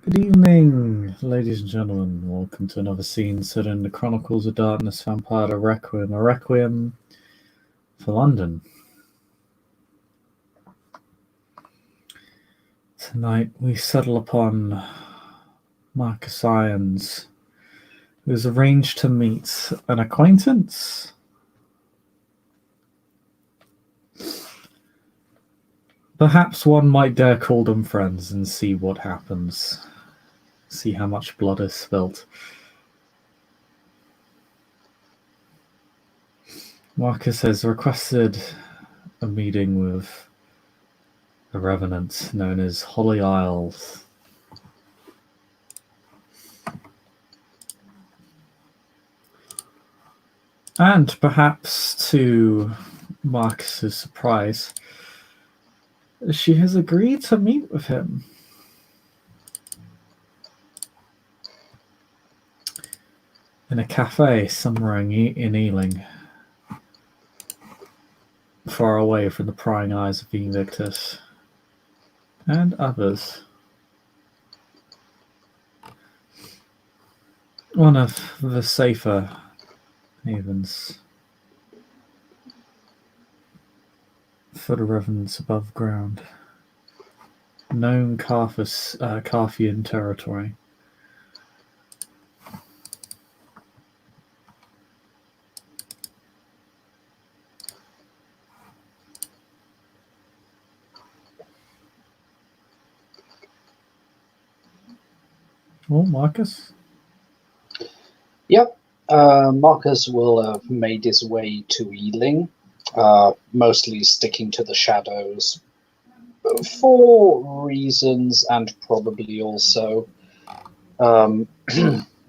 Good evening, ladies and gentlemen. Welcome to another scene set in the Chronicles of Darkness Vampire Requiem, a Requiem for London. Tonight we settle upon Marcus Irons, who has arranged to meet an acquaintance. Perhaps one might dare call them friends and see what happens. See how much blood is spilt. Marcus has requested a meeting with a revenant known as Holly Isles. And perhaps to Marcus's surprise, she has agreed to meet with him. In a cafe somewhere in Ealing, far away from the prying eyes of the Invictus and others. One of the safer havens for the revenants above ground. Known Carthian territory. Oh, Marcus? Yep. Marcus will have made his way to Ealing, mostly sticking to the shadows for reasons, and probably also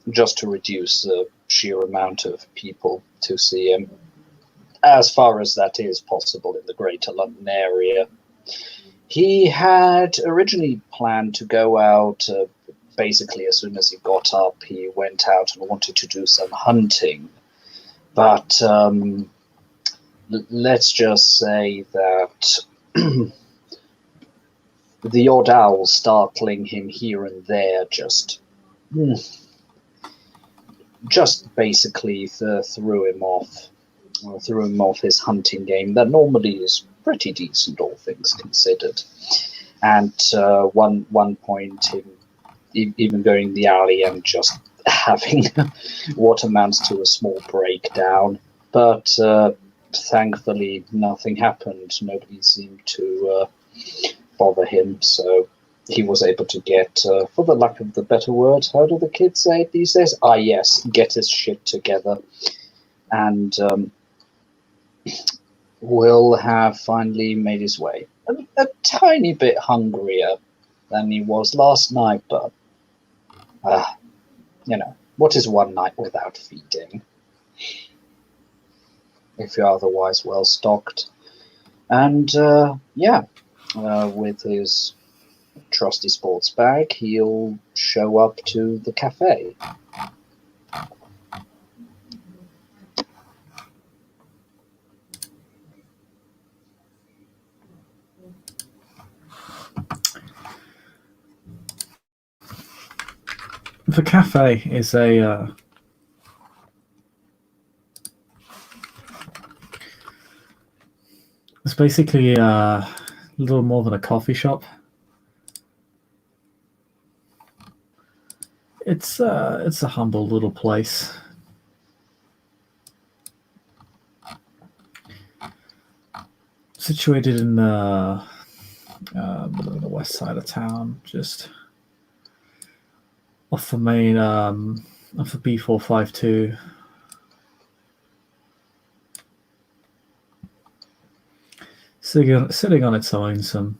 just to reduce the sheer amount of people to see him, as far as that is possible in the Greater London area. He had originally planned to go out. Basically, as soon as he got up, he went out and wanted to do some hunting. But let's just say that the odd owl startling him here and there just basically threw him off his hunting game that normally is pretty decent, all things considered. And one point, even going in the alley and just having what amounts to a small breakdown. But thankfully, nothing happened. Nobody seemed to bother him, so he was able to get, for the lack of the better word, how do the kids say it these days? Yes, get his shit together. And will have finally made his way. A tiny bit hungrier than he was last night, but what is one night without feeding if you're otherwise well stocked? And with his trusty sports bag, he'll show up to the cafe. The cafe is it's basically a little more than a coffee shop. It's a humble little place. Situated in the west side of town, just off the main, off the B452. Sitting on its own, some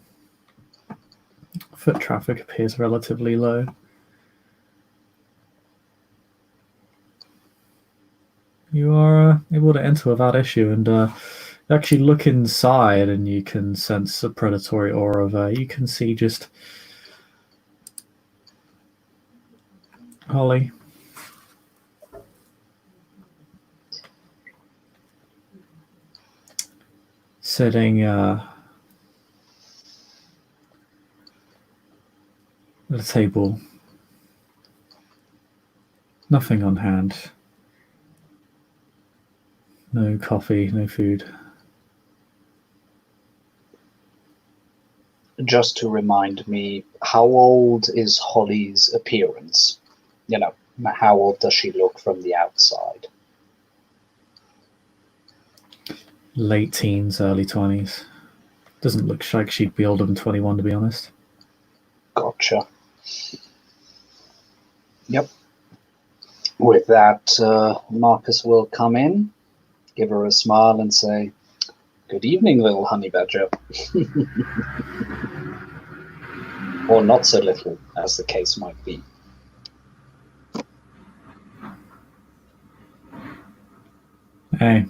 foot traffic appears relatively low. You are able to enter without issue, and you actually look inside, and you can sense a predatory aura there. You can see just Holly. Sitting at a table Nothing on hand. No coffee, no food. Just to remind me, how old is Holly's appearance? You know, how old does she look from the outside? Late teens, early 20s. Doesn't look like she'd be older than 21, to be honest. Gotcha. Yep. With that, Marcus will come in, give her a smile, and say, "Good evening, little honey badger." Or not so little, as the case might be. Hey.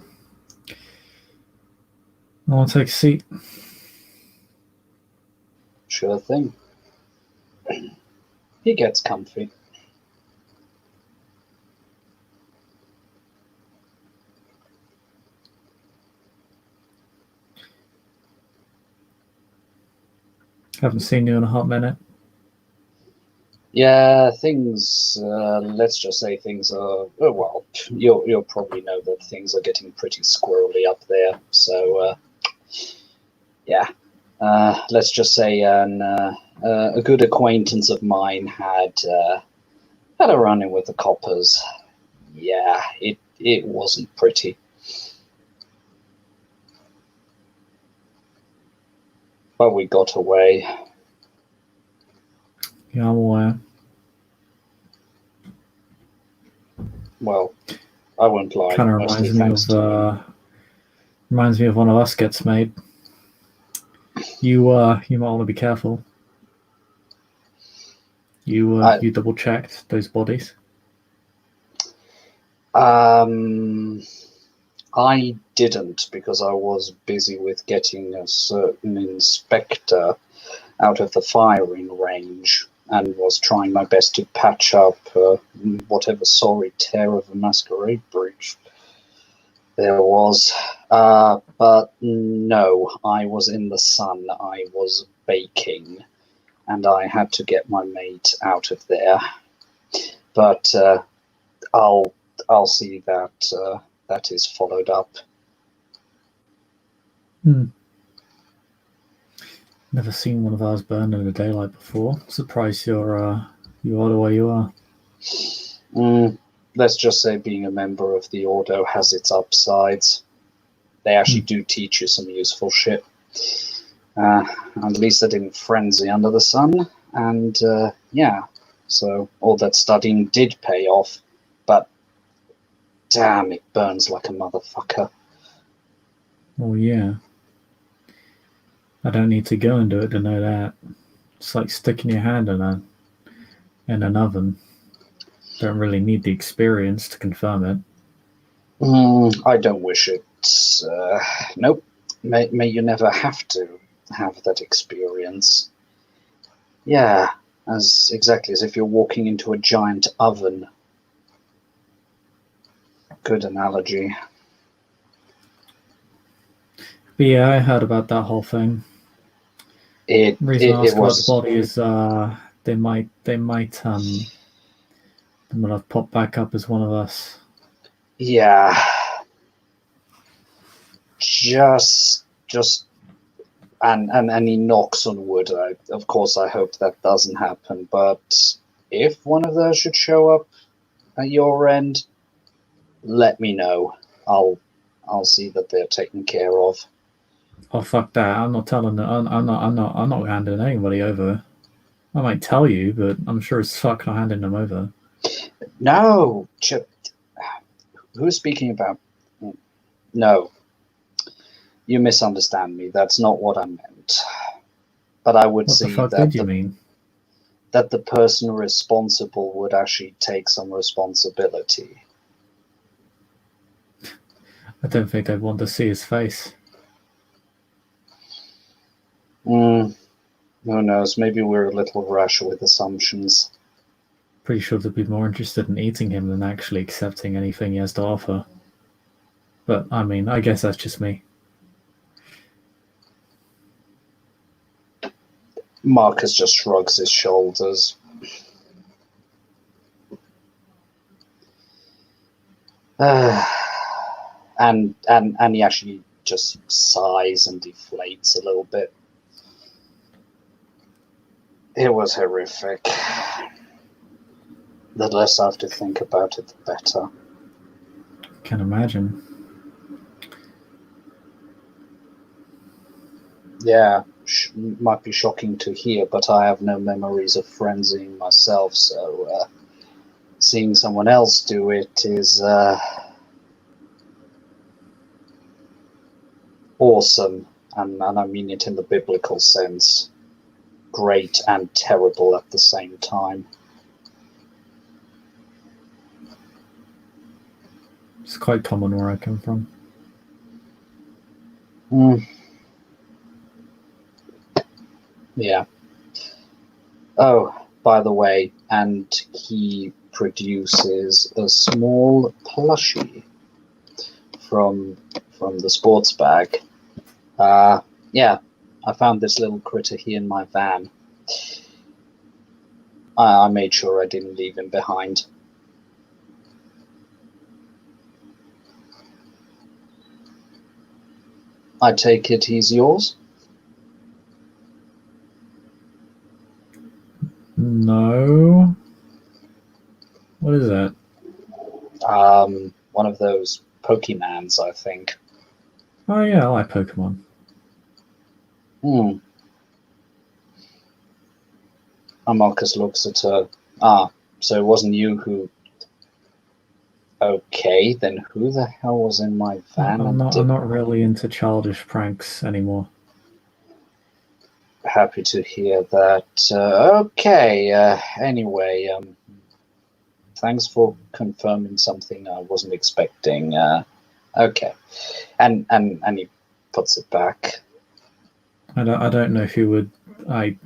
I want to take a seat. Sure thing. He gets comfy. Haven't seen you in a hot minute. Yeah, things. Let's just say things are. Oh, well, you'll probably know that things are getting pretty squirrely up there. So, yeah. Let's just say a good acquaintance of mine had a run-in with the coppers. Yeah, it wasn't pretty. But we got away. Yeah, I'm aware. Well, I won't lie. Kind of Mostly reminds me thanks to you. reminds me of One of Us gets made. You might want to be careful. You double checked those bodies. I didn't, because I was busy with getting a certain inspector out of the firing range and was trying my best to patch up whatever sorry tear of a masquerade breach there was. But no, I was in the sun. I was baking, and I had to get my mate out of there. But I'll see that that is followed up. Never seen one of ours burn in the daylight before. Surprised you are the way you are. Let's just say being a member of the Ordo has its upsides. They actually do teach you some useful shit. At least I didn't frenzy under the sun. And yeah, so all that studying did pay off. But damn, it burns like a motherfucker. Oh yeah. I don't need to go and do it to know that. It's like sticking your hand in an oven. Don't really need the experience to confirm it. I don't wish it. Nope. May you never have to have that experience. Yeah, exactly as if you're walking into a giant oven. Good analogy. But yeah, I heard about that whole thing. The reason I asked about the body is they might have popped back up as one of us. Yeah. Just and he knocks on wood. Of course, I hope that doesn't happen. But if one of those should show up at your end, let me know. I'll see that they're taken care of. Oh fuck that! I'm not telling. I'm not handing anybody over. I might tell you, but I'm sure as fuck not handing them over. No, Chip. Who's speaking about? No, you misunderstand me. That's not what I meant. But I would see What the fuck did you mean? That the person responsible would actually take some responsibility. I don't think I'd want to see his face. Who knows? Maybe we're a little rash with assumptions. Pretty sure they'd be more interested in eating him than actually accepting anything he has to offer. But, I mean, I guess that's just me. Marcus just shrugs his shoulders. And he actually just sighs and deflates a little bit. It was horrific. The less I have to think about it, the better. Can imagine. Yeah, might be shocking to hear, but I have no memories of frenzying myself, so seeing someone else do it is awesome, and I mean it in the biblical sense. Great and terrible at the same time. It's quite common where I come from. Yeah. Oh, by the way, and he produces a small plushie from the sports bag. Yeah, I found this little critter here in my van. I made sure I didn't leave him behind. I take it he's yours? No. What is that? One of those Pokemans, I think. Oh yeah, I like Pokemon. Marcus looks at her. So it wasn't you who... Okay, then who the hell was in my van? I'm not really into childish pranks anymore. Happy to hear that. Okay, anyway, thanks for confirming something I wasn't expecting. Okay, and he puts it back. I don't know who would. I'm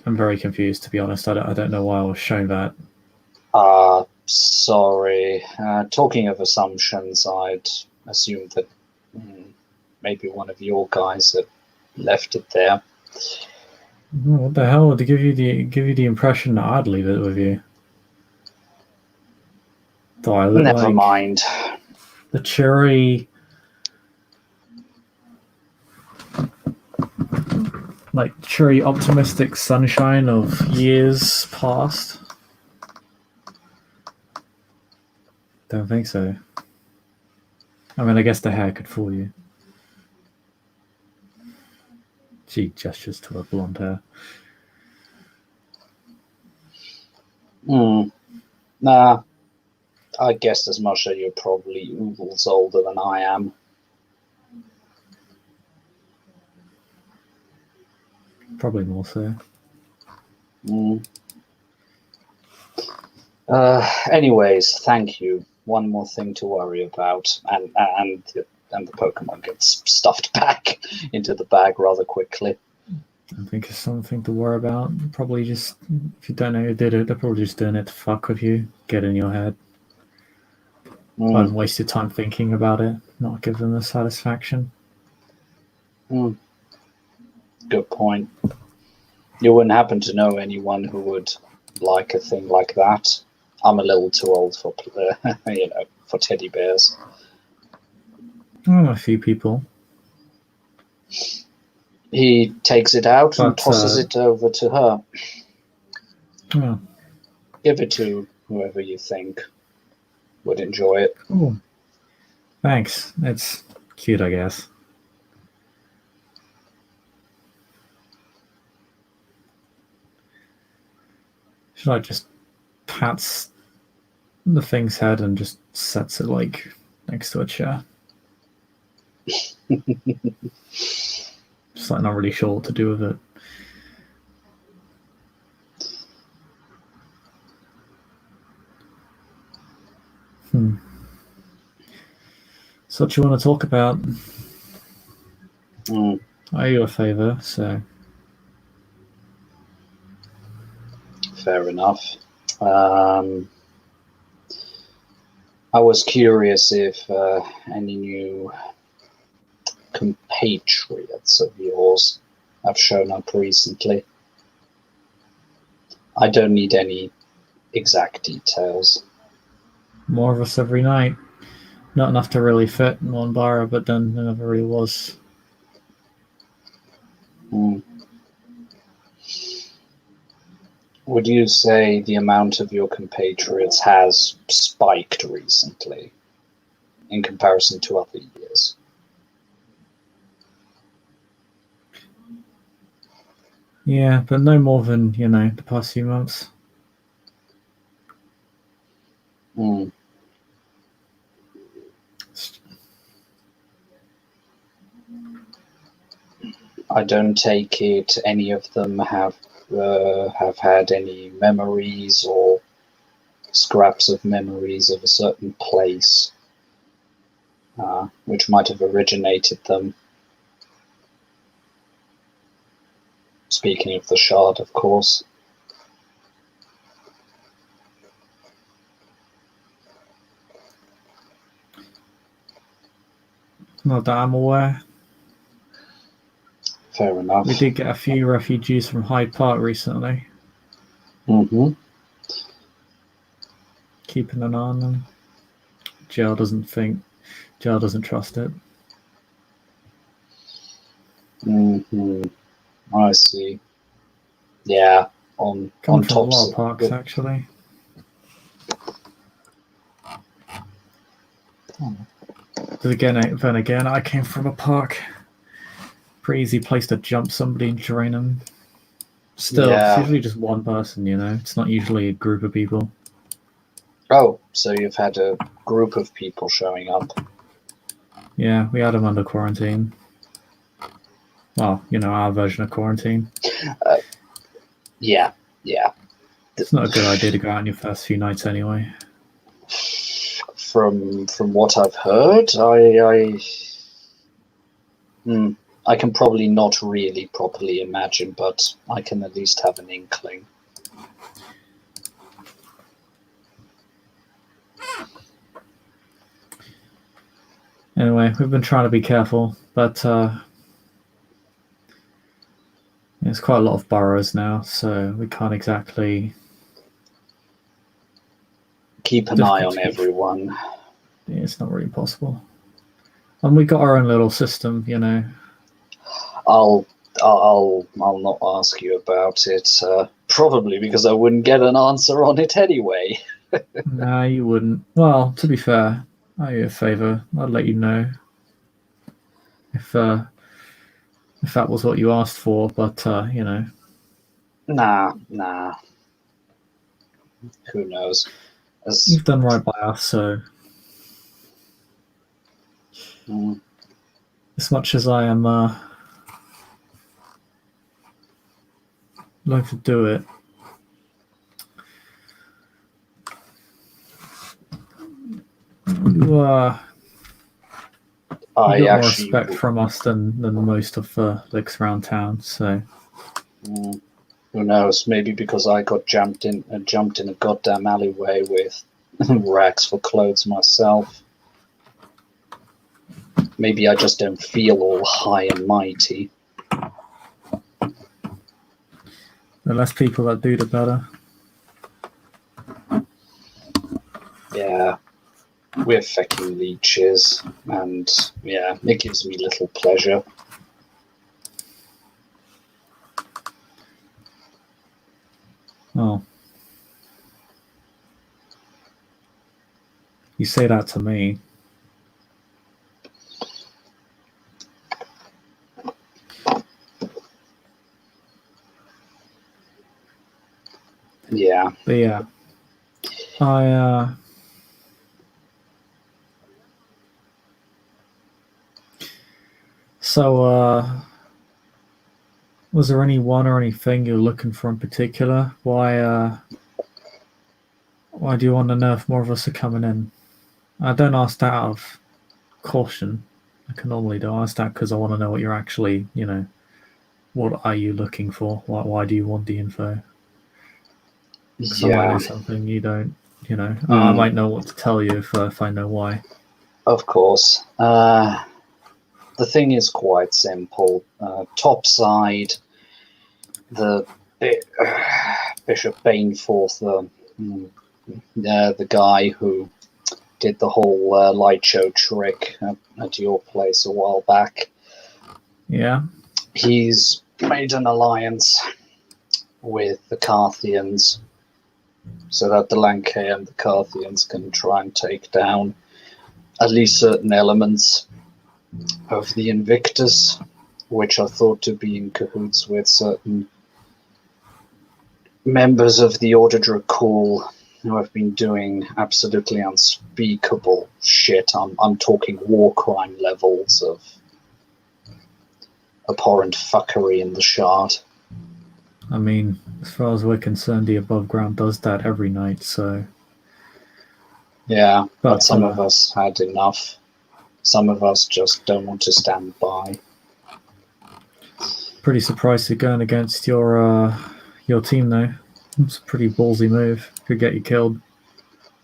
very confused, to be honest. I don't know why I was shown that. Sorry. Talking of assumptions, I'd assumed that maybe one of your guys had left it there. What the hell? To give you the impression that I'd leave it with you. Do I look Never like mind. the cheery, optimistic sunshine of years past? Don't think so. I mean, I guess the hair could fool you. She gestures to her blonde hair. Nah, I guessed as much that you're probably oodles older than I am. Probably more so. Anyways, thank you. One more thing to worry about, and the Pokemon gets stuffed back into the bag rather quickly. I think it's something to worry about. Probably just, if you don't know who did it, they're probably just doing it to fuck with you, get in your head. Don't waste your time thinking about it, not give them the satisfaction. Good point. You wouldn't happen to know anyone who would like a thing like that? I'm a little too old for for teddy bears. I know a few people. He takes it out and tosses it over to her. Yeah. Give it to whoever you think would enjoy it. Ooh. Thanks. It's cute, I guess. She just pats the thing's head and just sets it next to a chair. Just not really sure what to do with it. So what you want to talk about? I owe you a favor, so... Fair enough. I was curious if any new compatriots of yours have shown up recently. I don't need any exact details. More of us every night. Not enough to really fit in one borough, but then there never really was. Would you say the amount of your compatriots has spiked recently in comparison to other years? Yeah, but no more than, the past few months. I don't take it any of them have had any memories or scraps of memories of a certain place which might have originated them. Speaking of the Shard, of course. Not that I'm aware. Fair enough. We did get a few refugees from Hyde Park recently. Keeping an eye on them. Jail doesn't trust it. I see. Yeah, on Coming top from a lot of parks, actually. Then again, I came from a park. Pretty easy place to jump somebody and drain them. Still, It's usually just one person, It's not usually a group of people. Oh, so you've had a group of people showing up. Yeah, we had them under quarantine. Well, our version of quarantine. Yeah. It's not a good idea to go out on your first few nights anyway. From what I've heard, I can probably not really properly imagine, but I can at least have an inkling. Anyway, we've been trying to be careful, but there's quite a lot of boroughs now, so we can't exactly keep an eye on everyone. Yeah, it's not really possible. And we got our own little system, I'll not ask you about it, probably because I wouldn't get an answer on it anyway. No, you wouldn't. Well, to be fair, I owe you a favour. I'd let you know if that was what you asked for, but Nah. Who knows? You've done right by us, so as much as I am like to do it, you got more respect from us than most of the licks around town. So who knows? Maybe because I got jumped in a goddamn alleyway with racks for clothes myself. Maybe I just don't feel all high and mighty. The less people that do, the better. Yeah. We're fucking leeches, and yeah, it gives me little pleasure. Oh. You say that to me. Yeah. But yeah. So, was there anyone or anything you're looking for in particular? Why do you want to know if more of us are coming in? I don't ask that out of caution. I can normally do. I ask that because I want to know what you're actually, what are you looking for? Why do you want the info? Because I might know something you don't, I might know what to tell you if I know why. Of course. The thing is quite simple. Topside, the Bishop Baneforth, the guy who did the whole light show trick at your place a while back. Yeah. He's made an alliance with the Carthians so that the Lancei and the Carthians can try and take down at least certain elements of the Invictus, which are thought to be in cahoots with certain members of the Order Dracul who have been doing absolutely unspeakable shit. I'm talking war crime levels of abhorrent fuckery in the Shard. I mean, as far as we're concerned, the above ground does that every night, so... Yeah, but some But, of us had enough. Some of us just don't want to stand by. Pretty surprised you're going against your team, though. It's a pretty ballsy move. Could get you killed.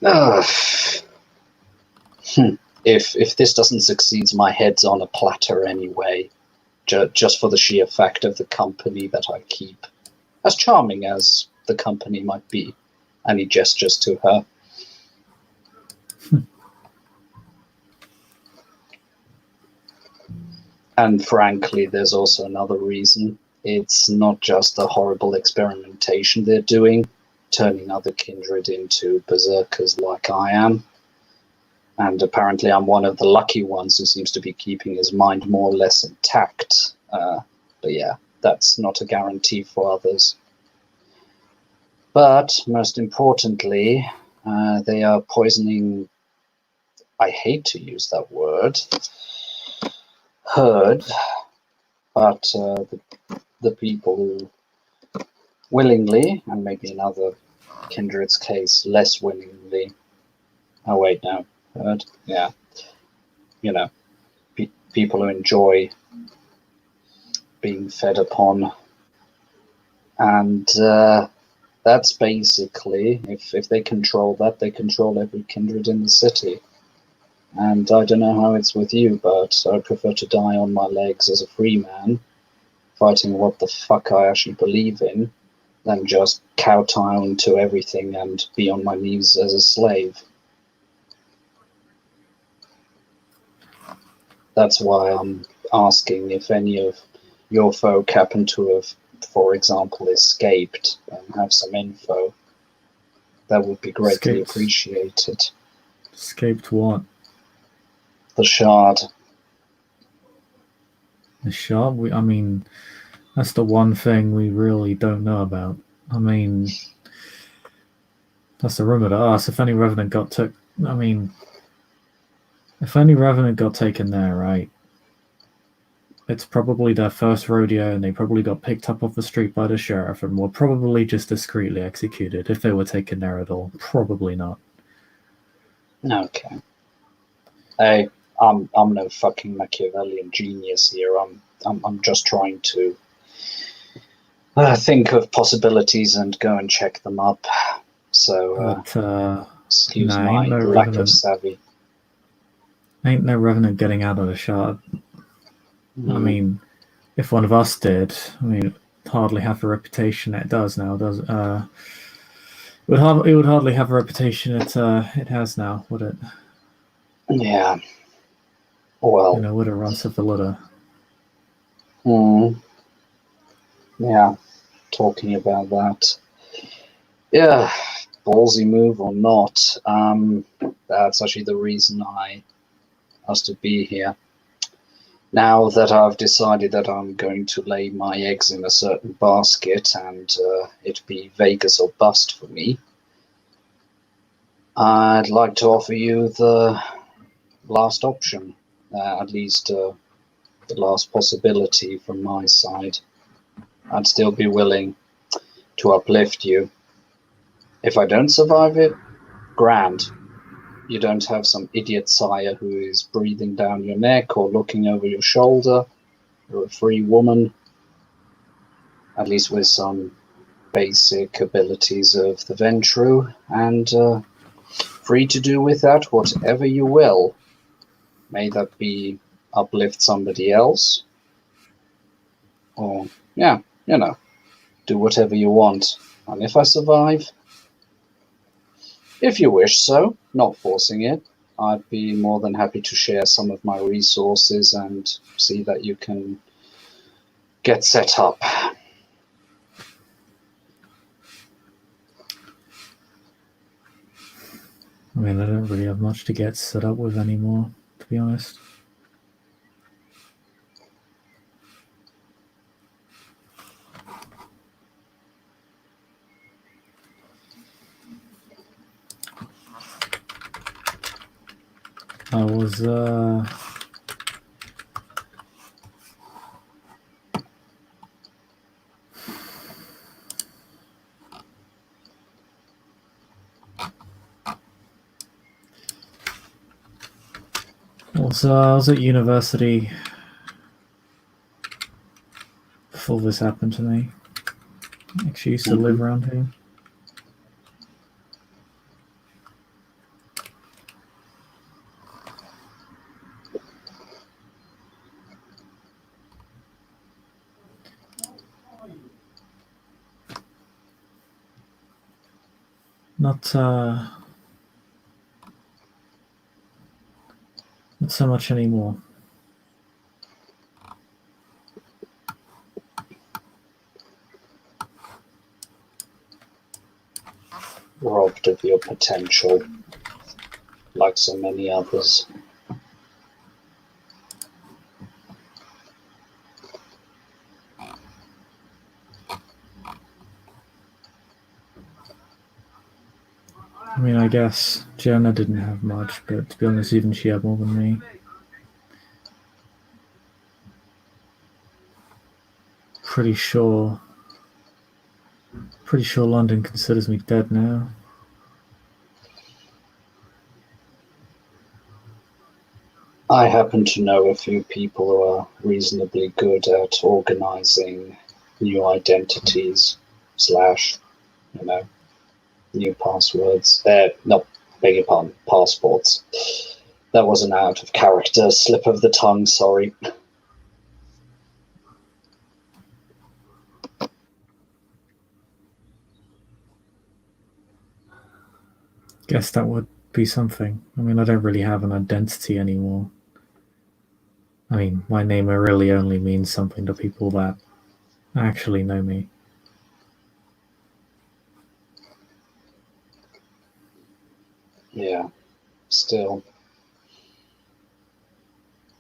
If this doesn't succeed, my head's on a platter anyway. Just for the sheer fact of the company that I keep. As charming as the company might be. And he gestures to her. And frankly, there's also another reason. It's not just a horrible experimentation they're doing, turning other kindred into berserkers like I am. And apparently I'm one of the lucky ones who seems to be keeping his mind more or less intact. But yeah, that's not a guarantee for others. But most importantly, they are poisoning, I hate to use that word, herd, but the people who willingly, and maybe in other kindred's case, less willingly, oh wait, no, herd, yeah, you know, people who enjoy being fed upon, and that's basically, if they control that, they control every kindred in the city. And I don't know how it's with you, but I prefer to die on my legs as a free man, fighting what the fuck I actually believe in, than just kowtow to everything and be on my knees as a slave. That's why I'm asking if any of your folk happen to have, for example, escaped and have some info. That would be greatly appreciated. Escaped what? The Shard. The Shard? I mean, that's the one thing we really don't know about. I mean, that's the rumor to us. If any Revenant got taken there, right? It's probably their first rodeo, and they probably got picked up off the street by the sheriff, and were probably just discreetly executed. If they were taken there at all, probably not. Okay. Hey, I'm no fucking Machiavellian genius here. I'm just trying to think of possibilities and go and check them up. So, excuse my lack of savvy. Ain't no Revenant getting out of the Shard. I mean, if one of us did, I mean, it'd hardly have the reputation it does now, does it? It would hardly have a reputation it has now, would it? Yeah. Well, would it run Syphilida? Yeah, talking about that. Yeah, ballsy move or not, that's actually the reason I asked to be here. Now that I've decided that I'm going to lay my eggs in a certain basket and it be Vegas or bust for me, I'd like to offer you the last option, at least the last possibility from my side. I'd still be willing to uplift you. If I don't survive it, grand. You don't have some idiot sire who is breathing down your neck or looking over your shoulder. You're a free woman, at least with some basic abilities of the Ventrue, and free to do with that whatever you will. May that be uplift somebody else, or, yeah, do whatever you want. And if I survive, if you wish so, not forcing it, I'd be more than happy to share some of my resources and see that you can get set up. I mean, I don't really have much to get set up with anymore, to be honest. I was I was at university before this happened to me. I actually used to live around here. Not so much anymore. Robbed of your potential, like so many others. I mean, I guess Jenna didn't have much, but to be honest, even she had more than me. Pretty sure London considers me dead now. I happen to know a few people who are reasonably good at organizing new identities / new passwords. No, beg your pardon, passports. That was an out of character slip of the tongue, sorry. Guess that would be something. I mean, I don't really have an identity anymore. I mean, my name really only means something to people that actually know me. Yeah, still.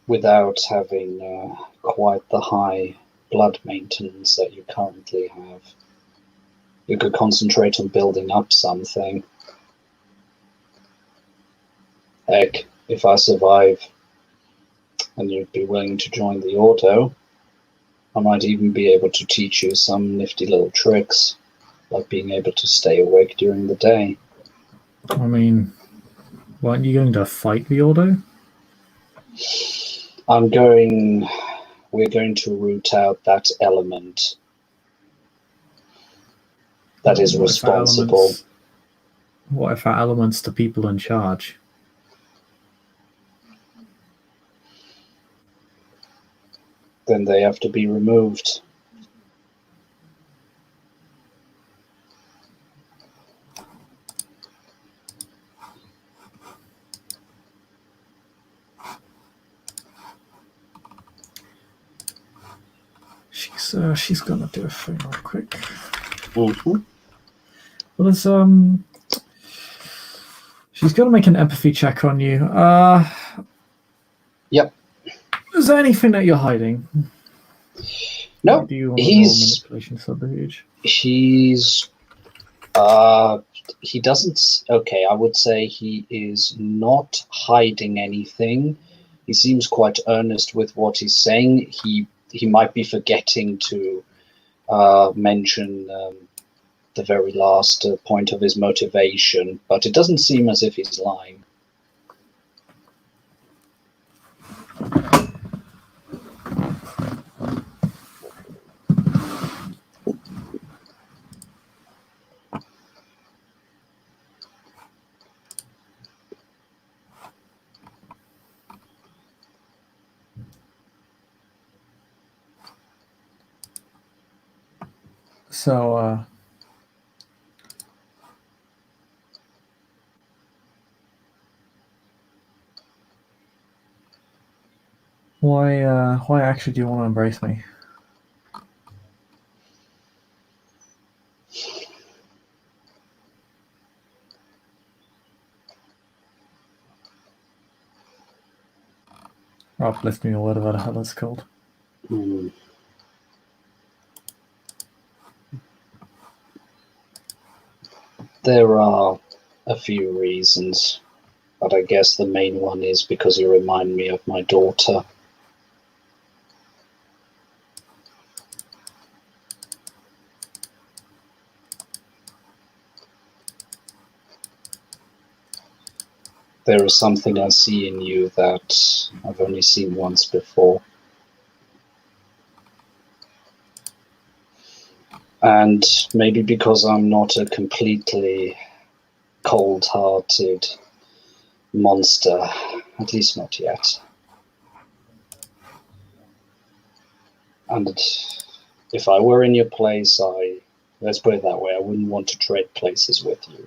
Without having quite the high blood maintenance that you currently have, you could concentrate on building up something. Heck, if I survive and you'd be willing to join the Ordo, I might even be able to teach you some nifty little tricks, like being able to stay awake during the day. I mean, weren't you going to fight the Ordo? We're going to root out that element that is responsible. What if our element's the people in charge? Then they have to be removed. She's gonna do a thing real quick. Mm-hmm. Well, she's gonna make an empathy check on you. Yep. Is there anything that you're hiding? No, do you want to roll manipulation subterfuge? He doesn't. Okay, I would say he is not hiding anything. He seems quite earnest with what he's saying. He might be forgetting to mention the very last point of his motivation, but it doesn't seem as if he's lying. So, Why actually do you want to embrace me? Or uplift me, or whatever the hell it's called. Hmm. There are a few reasons, but I guess the main one is because you remind me of my daughter. There is something I see in you that I've only seen once before. And maybe because I'm not a completely cold-hearted monster, at least not yet. And if I were in your place, let's put it that way, I wouldn't want to trade places with you,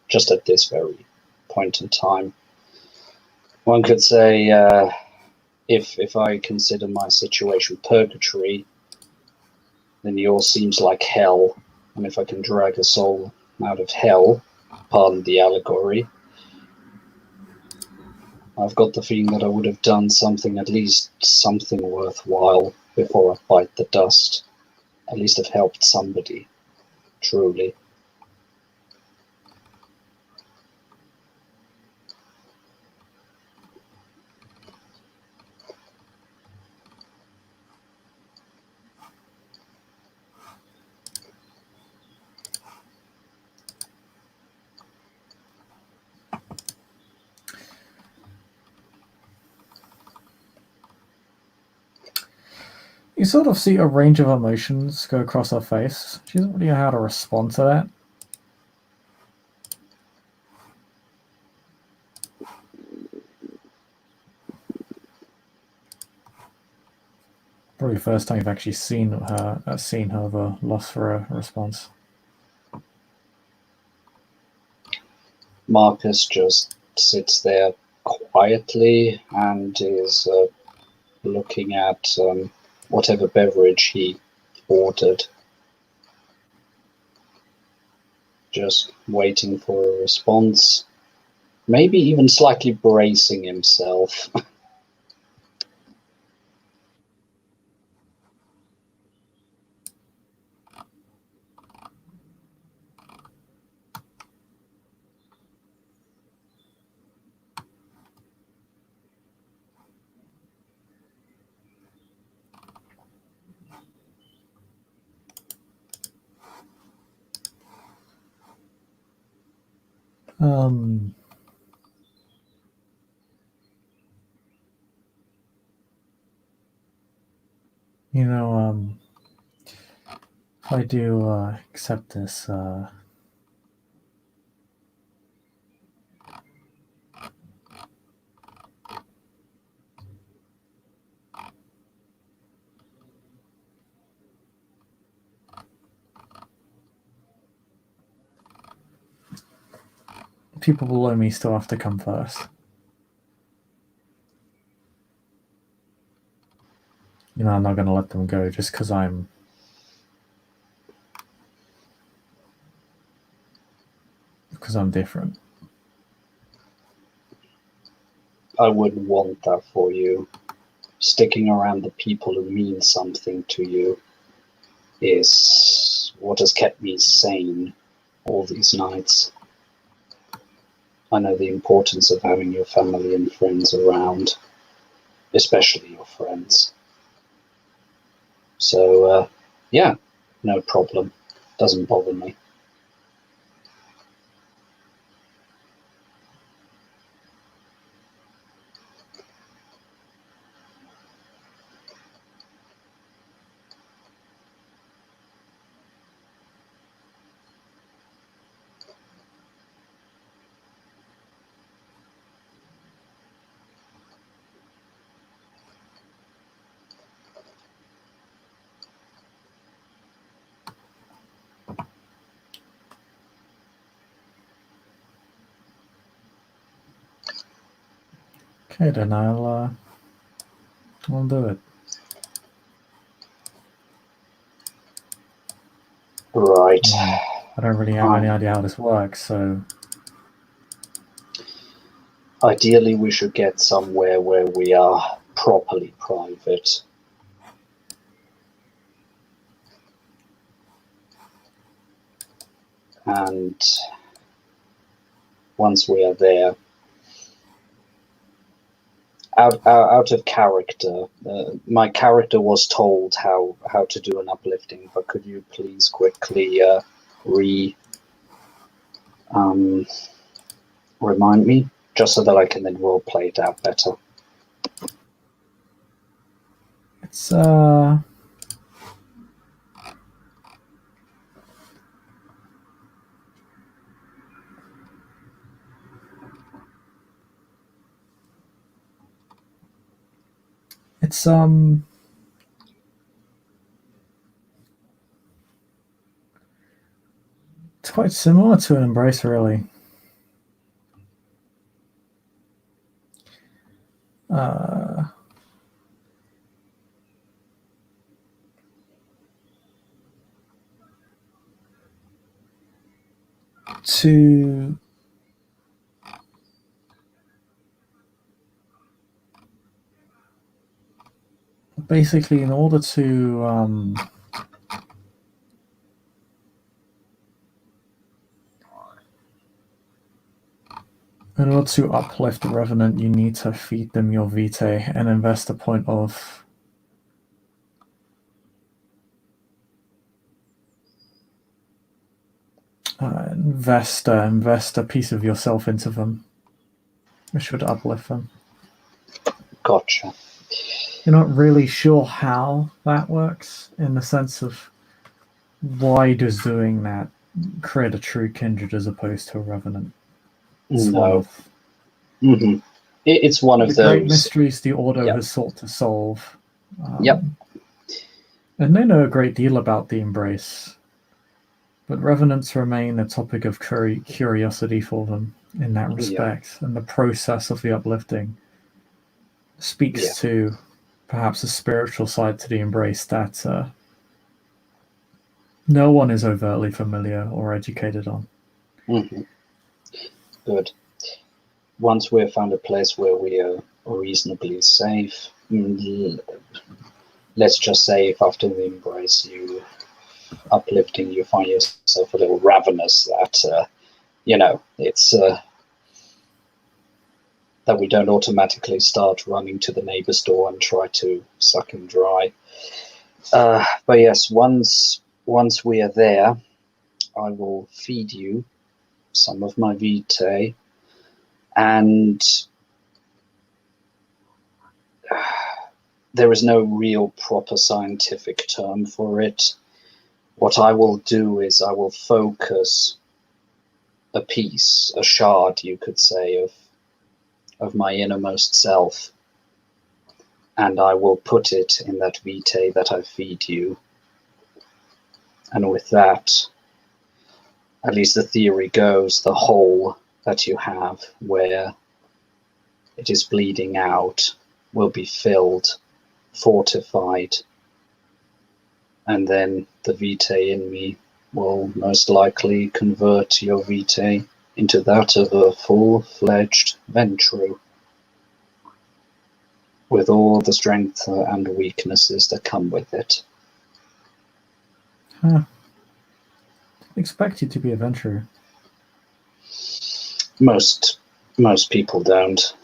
just at this very point in time. One could say, if I consider my situation purgatory, then yours seems like hell. And if I can drag a soul out of hell, pardon the allegory, I've got the feeling that I would have done something, at least something worthwhile, before I bite the dust. At least have helped somebody, truly. You sort of see a range of emotions go across her face. She doesn't really know how to respond to that. Probably the first time you've actually seen her the loss for a response. Marcus just sits there quietly and is looking at whatever beverage he ordered. Just waiting for a response. Maybe even slightly bracing himself. Um, you know, if I do accept this, people below me still have to come first. You know, I'm not going to let them go just because I'm different. I wouldn't want that for you. Sticking around the people who mean something to you is what has kept me sane all these nights. I know the importance of having your family and friends around, especially your friends. So, yeah, no problem. Doesn't bother me. Okay, then I'll I'll do it. Right. I don't really have any idea how this works, so... Ideally, we should get somewhere where we are properly private. And once we are there, out of character, my character was told how to do an uplifting, but could you please quickly remind me, just so that I can then role play it out better? It's It's quite similar to an embrace, really. To basically, in order to uplift the Revenant, you need to feed them your Vitae and invest a point of invest a piece of yourself into them, which would uplift them. Gotcha. You're not really sure how that works, in the sense of why does doing that create a true kindred as opposed to a Revenant? It's No. It's one of the those great mysteries the Ordo has sought to solve. Yep. And they know a great deal about the Embrace, but Revenants remain a topic of curiosity for them in that respect, and the process of the uplifting speaks to perhaps a spiritual side to the Embrace that no one is overtly familiar or educated on. Good. Once we've found a place where we are reasonably safe, let's just say if after the Embrace you uplifting, you find yourself a little ravenous, that it's that we don't automatically start running to the neighbor's door and try to suck him dry. But yes, once we are there, I will feed you some of my vitae, and there is no real proper scientific term for it. What I will do is I will focus a piece, a shard, you could say, of my innermost self, and I will put it in that vitae that I feed you. And with that, at least the theory goes, the hole that you have where it is bleeding out will be filled, fortified, and then the vitae in me will most likely convert your vitae into that of a full-fledged Ventrue, with all the strength and weaknesses that come with it. Huh. Expect you to be a Ventrue. Most people don't.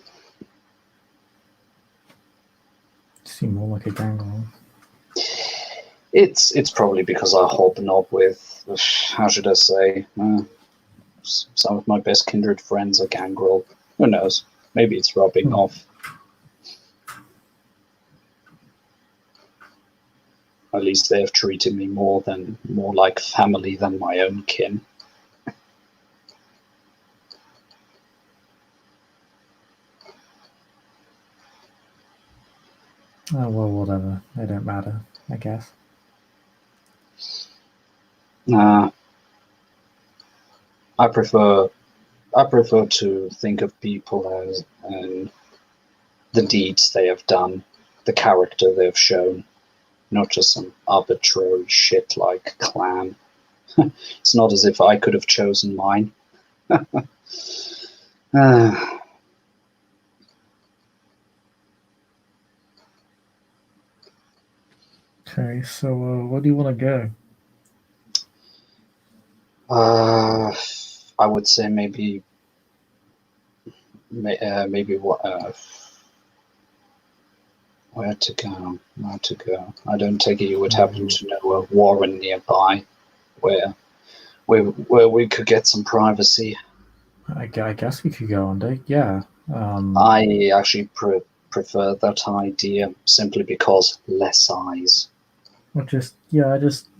You seem more like a gangrel. It's probably because I hobnob with, how should I say, some of my best kindred friends are gangrel. Who knows? Maybe it's rubbing off. At least they have treated me more like family than my own kin. Oh, well, whatever. They don't matter, I guess. I prefer to think of people as the deeds they have done the character they've shown, not just some arbitrary shit like clan. It's not as if I could have chosen mine. Okay, so where do you want to go? I would say maybe what. Where to go? Where to go? I don't take it you would happen to know a warren nearby, where we could get some privacy. I guess we could go on date. Yeah. I actually prefer that idea simply because less eyes. I don't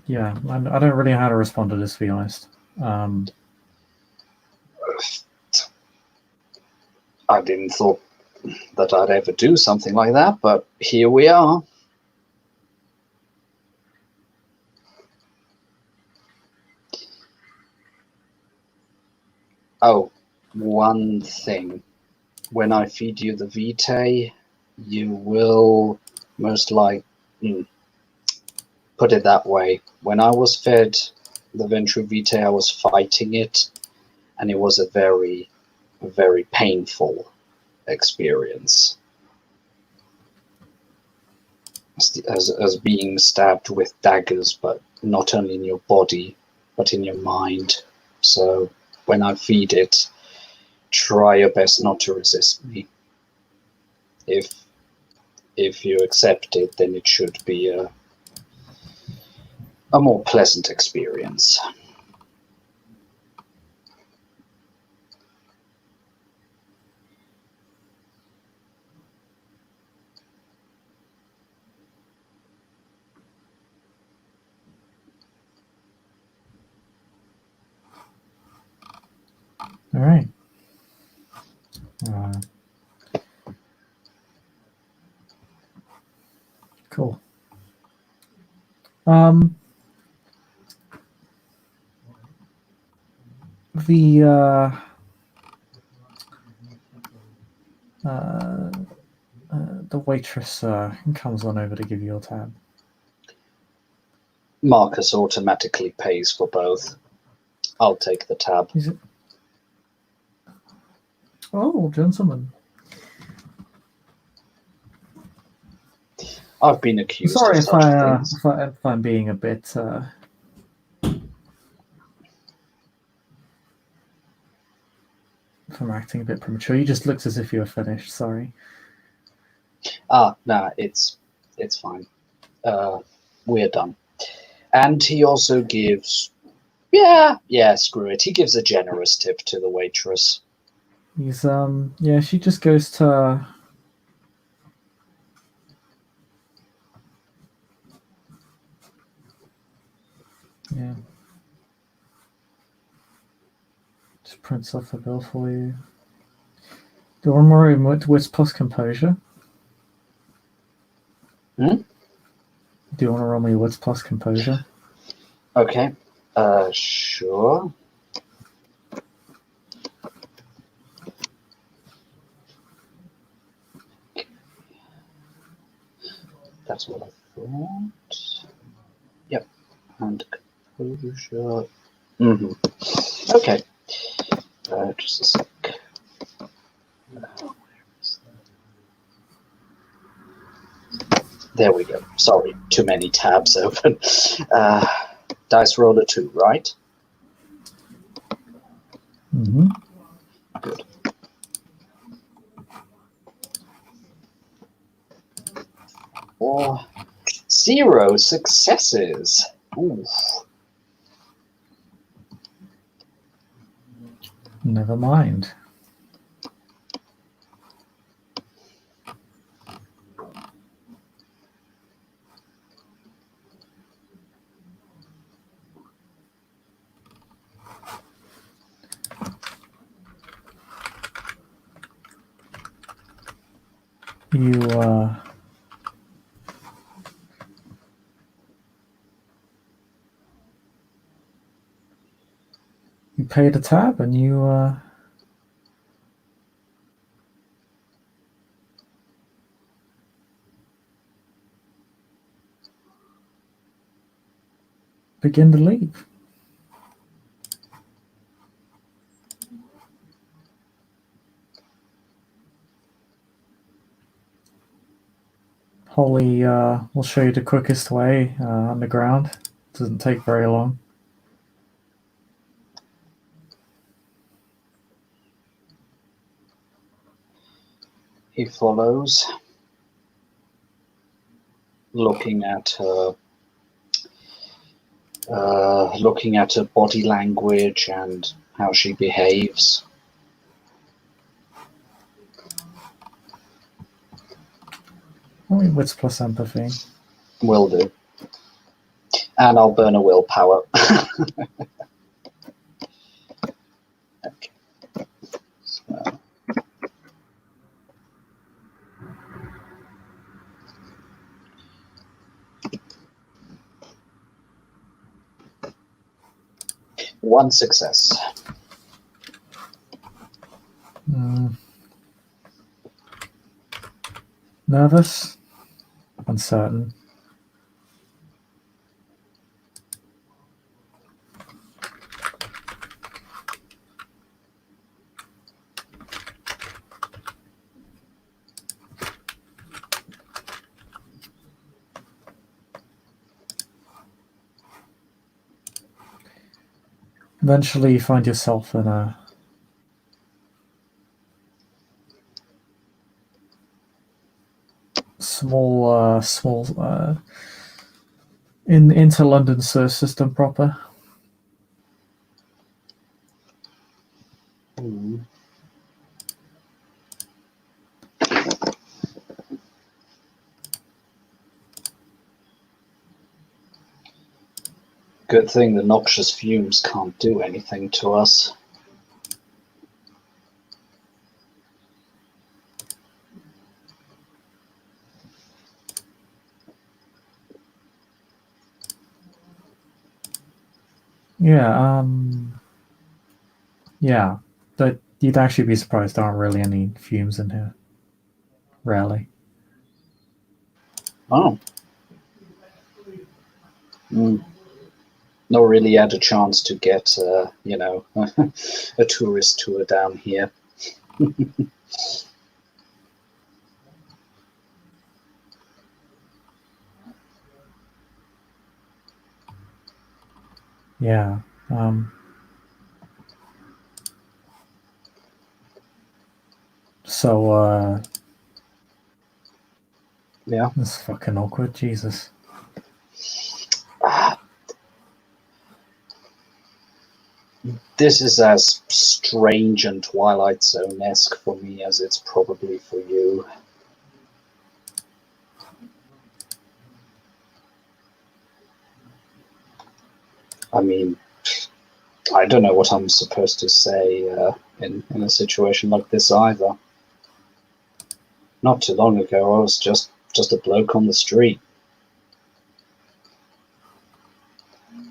really know how to respond to this, to be honest. I didn't thought that I'd ever do something like that, but here we are. Oh, one thing. When I feed you the vitae, you will most likely... put it that way. When I was fed the Ventru Vitae, I was fighting it, and it was a very, very painful experience. As being stabbed with daggers, but not only in your body, but in your mind. So when I feed it, try your best not to resist me. If you accept it, then it should be a more pleasant experience. All right. Cool. The waitress comes on over to give you a tab. Marcus automatically pays for both. I'll take the tab. Is it? Oh, gentlemen. I've been accused Sorry of such things. if I'm being a bit if I'm acting a bit premature. You just looked as if you were finished. Sorry. Nah, it's fine. We're done. And he also gives... Yeah, screw it. He gives a generous tip to the waitress. He's yeah, she just goes to yeah. Just prints off a bill for you. Do you want more wits plus composure? Hmm? Do you want to roll me wits plus composure? Okay. Sure. That's what I thought. Yep. And composure. Okay. Just a sec. There we go. Sorry, too many tabs open. Dice roller 2, right? Good. Or 0 successes. Oof. Never mind. You pay the tab and you begin to leave. Holly will show you the quickest way underground. Doesn't take very long. He follows, looking at her body language and how she behaves. Only wits plus empathy. Will do. And I'll burn a willpower. Okay. So. One success. Nervous? Uncertain? Eventually you find yourself in a small into London sewer system proper. Good thing the noxious fumes can't do anything to us. Yeah, but you'd actually be surprised there aren't really any fumes in here. Rarely. Oh. Not really had a chance to get, a tourist tour down here. Yeah. Yeah. This is fucking awkward, Jesus. This is as strange and Twilight Zone-esque for me as it's probably for you. I mean, I don't know what I'm supposed to say in a situation like this either. Not too long ago, I was just a bloke on the street.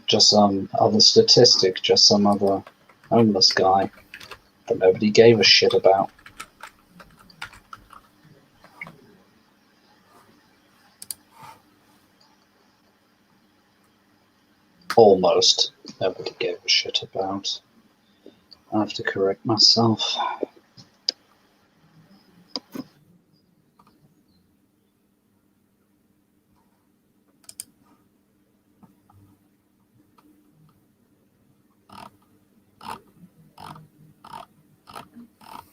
Just some other statistic, just some other homeless guy that nobody gave a shit about. Almost nobody gave a shit about. I have to correct myself.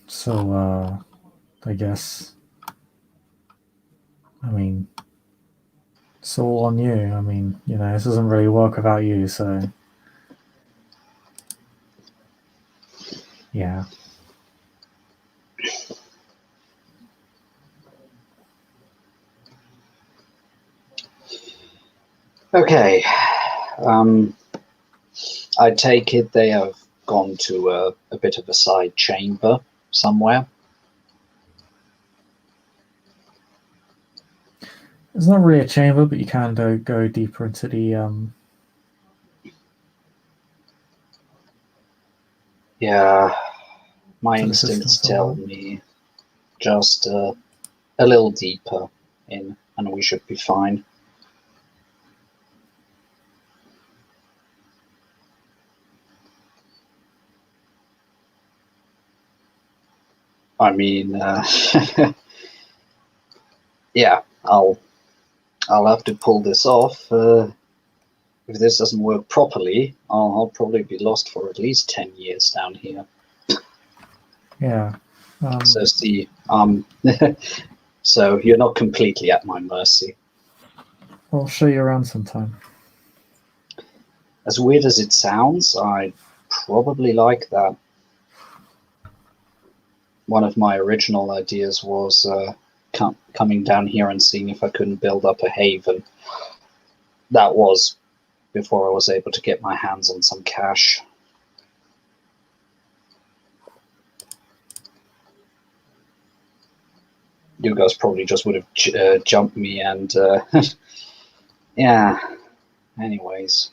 So, I guess, it's all on you. This doesn't really work without you, so yeah. Okay. I take it they have gone to a bit of a side chamber somewhere. It's not really a chamber, but you can go deeper into the Yeah, my to the system instincts tell somewhere. me just a little deeper in, and we should be fine. I mean, yeah, I'll have to pull this off. If this doesn't work properly, I'll probably be lost for at least 10 years down here. Yeah. So see, so you're not completely at my mercy. I'll show you around sometime. As weird as it sounds, I probably like that. One of my original ideas was coming down here and seeing if I couldn't build up a haven. That was before I was able to get my hands on some cash. You guys probably just would have jumped me and yeah, anyways.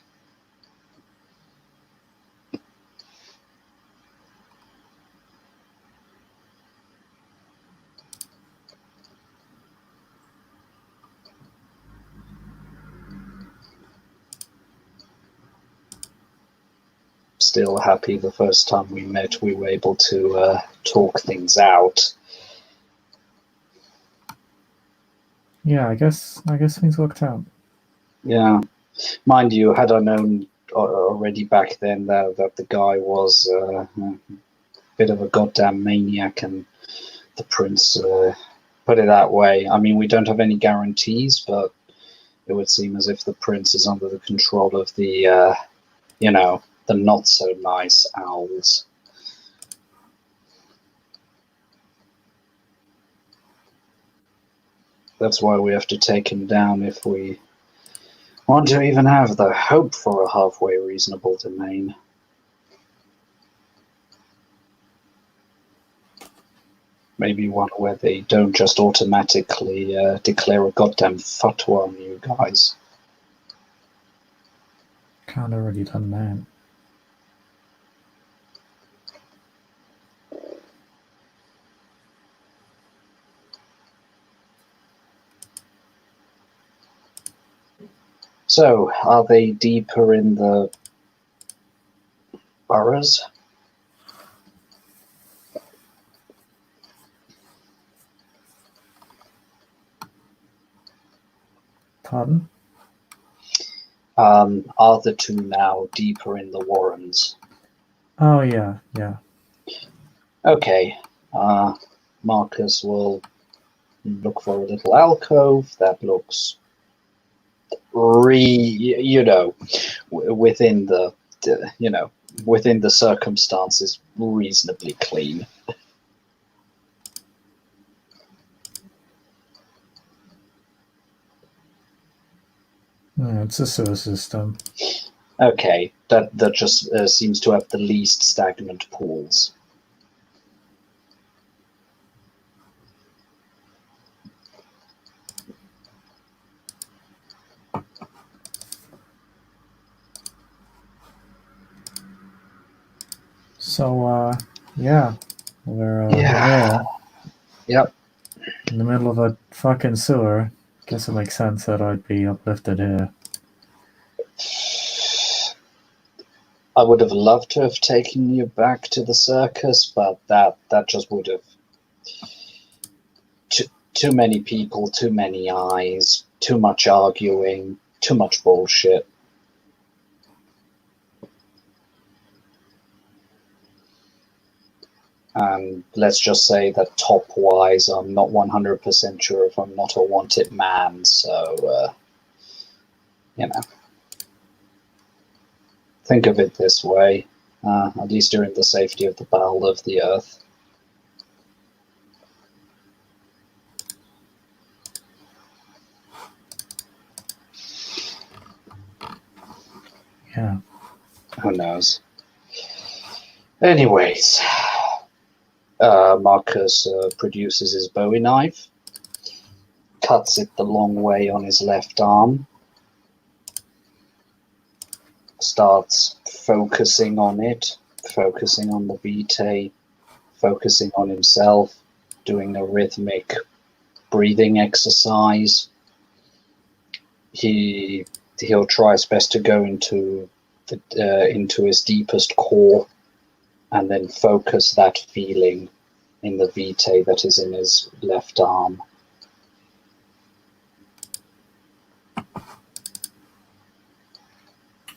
Still happy the first time we met we were able to talk things out. Yeah, I guess things worked out. Yeah, mind you, had I known already back then that the guy was a bit of a goddamn maniac, and the prince, put it that way. I mean, we don't have any guarantees, but it would seem as if the prince is under the control of the, the not so nice owls. That's why we have to take him down if we want to even have the hope for a halfway reasonable domain. Maybe one where they don't just automatically declare a goddamn fatwa on you guys. Kinda already done that. So, are they deeper in the boroughs? Pardon? Are the two now deeper in the warrens? Oh yeah. Okay. Marcus will look for a little alcove that looks within the within the circumstances reasonably clean. Yeah, it's a sewer system. Okay, that just seems to have the least stagnant pools. So yeah, we're Yeah. here Yep. in the middle of a fucking sewer. Guess it makes sense that I'd be uplifted here. I would have loved to have taken you back to the circus, but that just would have too many people, too many eyes, too much arguing, too much bullshit. And let's just say that top-wise, I'm not 100% sure if I'm not a wanted man, so, think of it this way, at least you're in the safety of the bowel of the earth. Yeah. Who knows? Anyways, Marcus produces his Bowie knife, cuts it the long way on his left arm, starts focusing on it, focusing on the vitae, focusing on himself, doing a rhythmic breathing exercise. He'll try his best to go into his deepest core, and then focus that feeling the vitae that is in his left arm.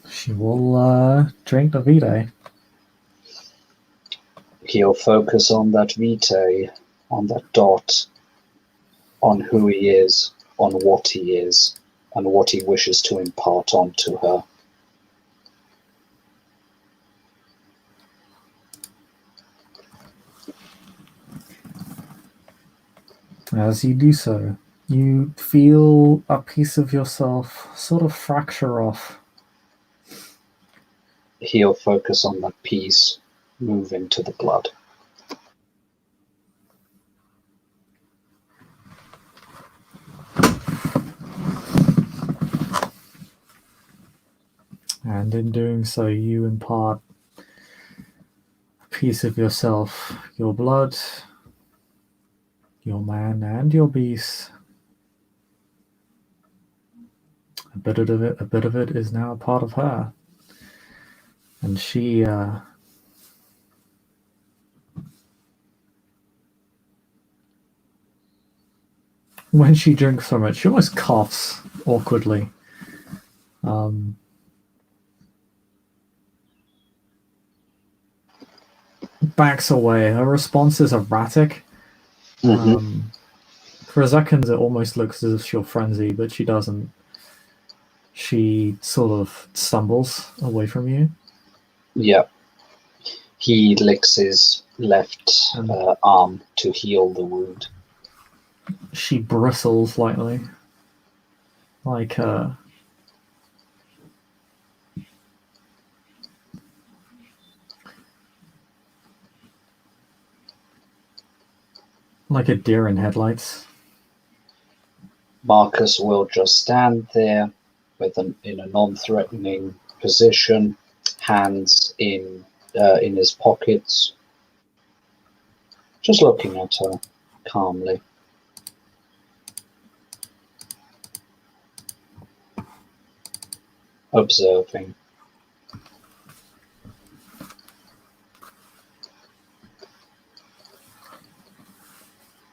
She will drink the vitae. He'll focus on that vitae, on that dot, on who he is, on what he is, and what he wishes to impart onto her. As you do so, you feel a piece of yourself sort of fracture off. He'll focus on that piece, move into the blood. And in doing so, you impart a piece of yourself, your blood, your man, and your beast. A bit of it is now a part of her. And she when she drinks from it, she almost coughs awkwardly. Backs away. Her response is erratic. For a second, it almost looks as if she'll frenzy, but she doesn't. She sort of stumbles away from you. Yeah. He licks his left arm to heal the wound. She bristles slightly, like like a deer in headlights. Marcus will just stand there in a non-threatening position, hands in his pockets, just looking at her calmly. Observing.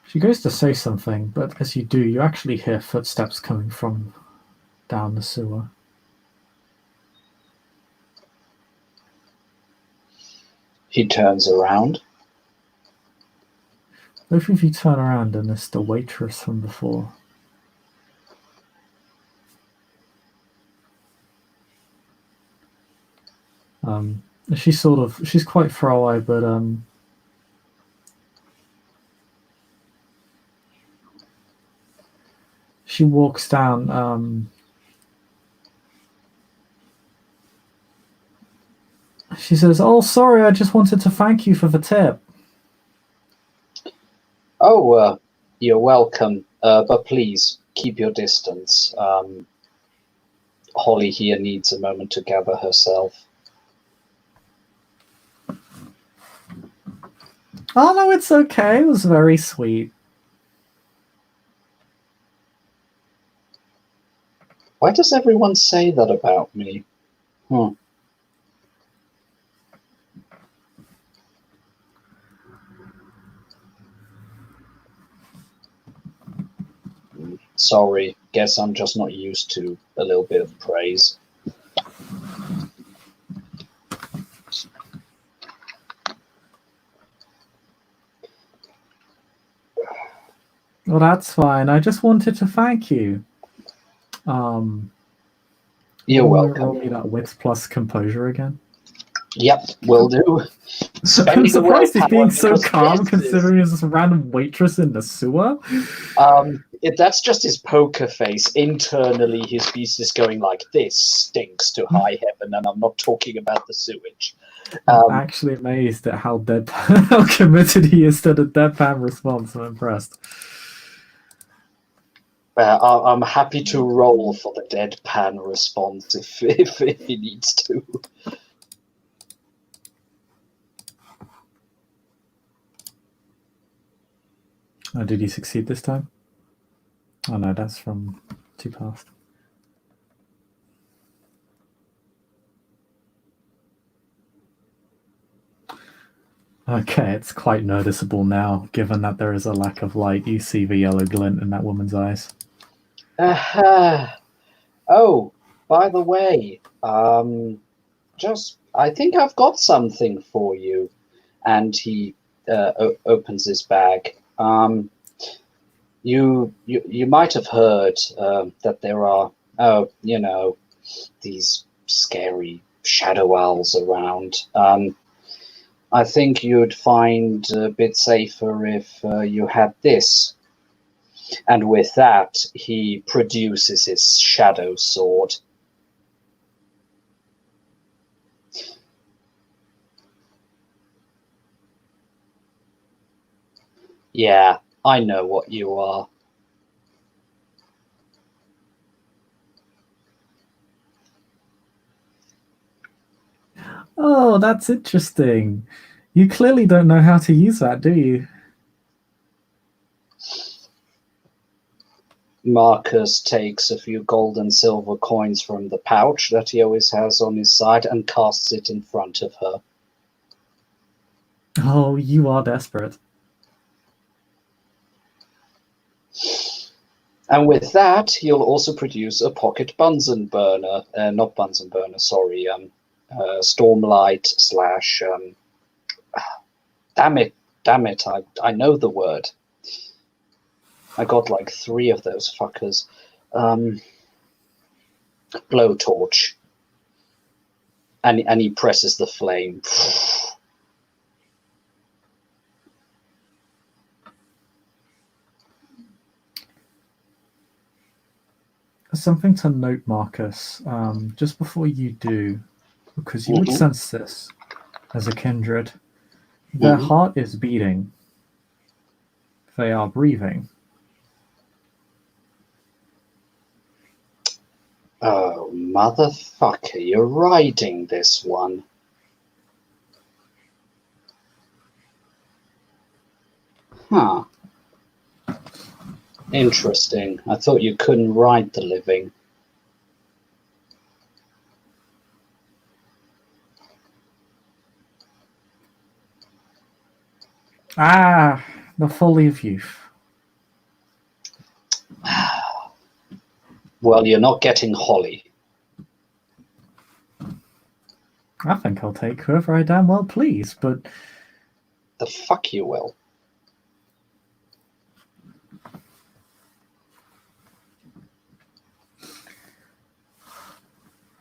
She goes to say something, but as you do, you actually hear footsteps coming from down the sewer. He turns around. Both of you turn around and it's the waitress from before. She's quite throwaway, but she walks down. She says, "Oh, sorry, I just wanted to thank you for the tip." Oh, you're welcome, but please keep your distance. Holly here needs a moment to gather herself. Oh, no, it's okay. It was very sweet. Why does everyone say that about me? Sorry, guess I'm just not used to a little bit of praise. Well, that's fine. I just wanted to thank you. You're welcome. Roll me that wits plus composure again. Yep, will do. I'm surprised he's being so calm considering there's this random waitress in the sewer. That's just his poker face. Internally, his beast is going like, this stinks to high heaven, and I'm not talking about the sewage. I'm actually amazed at how committed he is to the deadpan response. I'm impressed. I'm happy to roll for the deadpan response if he needs to. Oh, did you succeed this time? Oh no, that's from two past. Okay, it's quite noticeable now, given that there is a lack of light. You see the yellow glint in that woman's eyes. Oh, by the way, I think I've got something for you. And he opens his bag. You might have heard that there are, these scary shadow owls around. I think you'd find a bit safer if you had this. And with that, he produces his shadow sword. Yeah, I know what you are. Oh, that's interesting. You clearly don't know how to use that, do you? Marcus takes a few gold and silver coins from the pouch that he always has on his side and casts it in front of her. Oh, you are desperate. And with that, he'll also produce a pocket Bunsen burner. Not Bunsen burner, sorry. Stormlight slash... damn it, I know the word. I got like 3 of those fuckers. Blowtorch. And he presses the flame. Something to note, Marcus, just before you do, because you would sense this as a kindred. Their heart is beating. They are breathing. Oh, motherfucker, you're riding this one. Huh. Interesting. I thought you couldn't ride the living. Ah, the folly of youth. Well, you're not getting Holly. I think I'll take whoever I damn well please, but... The fuck you will.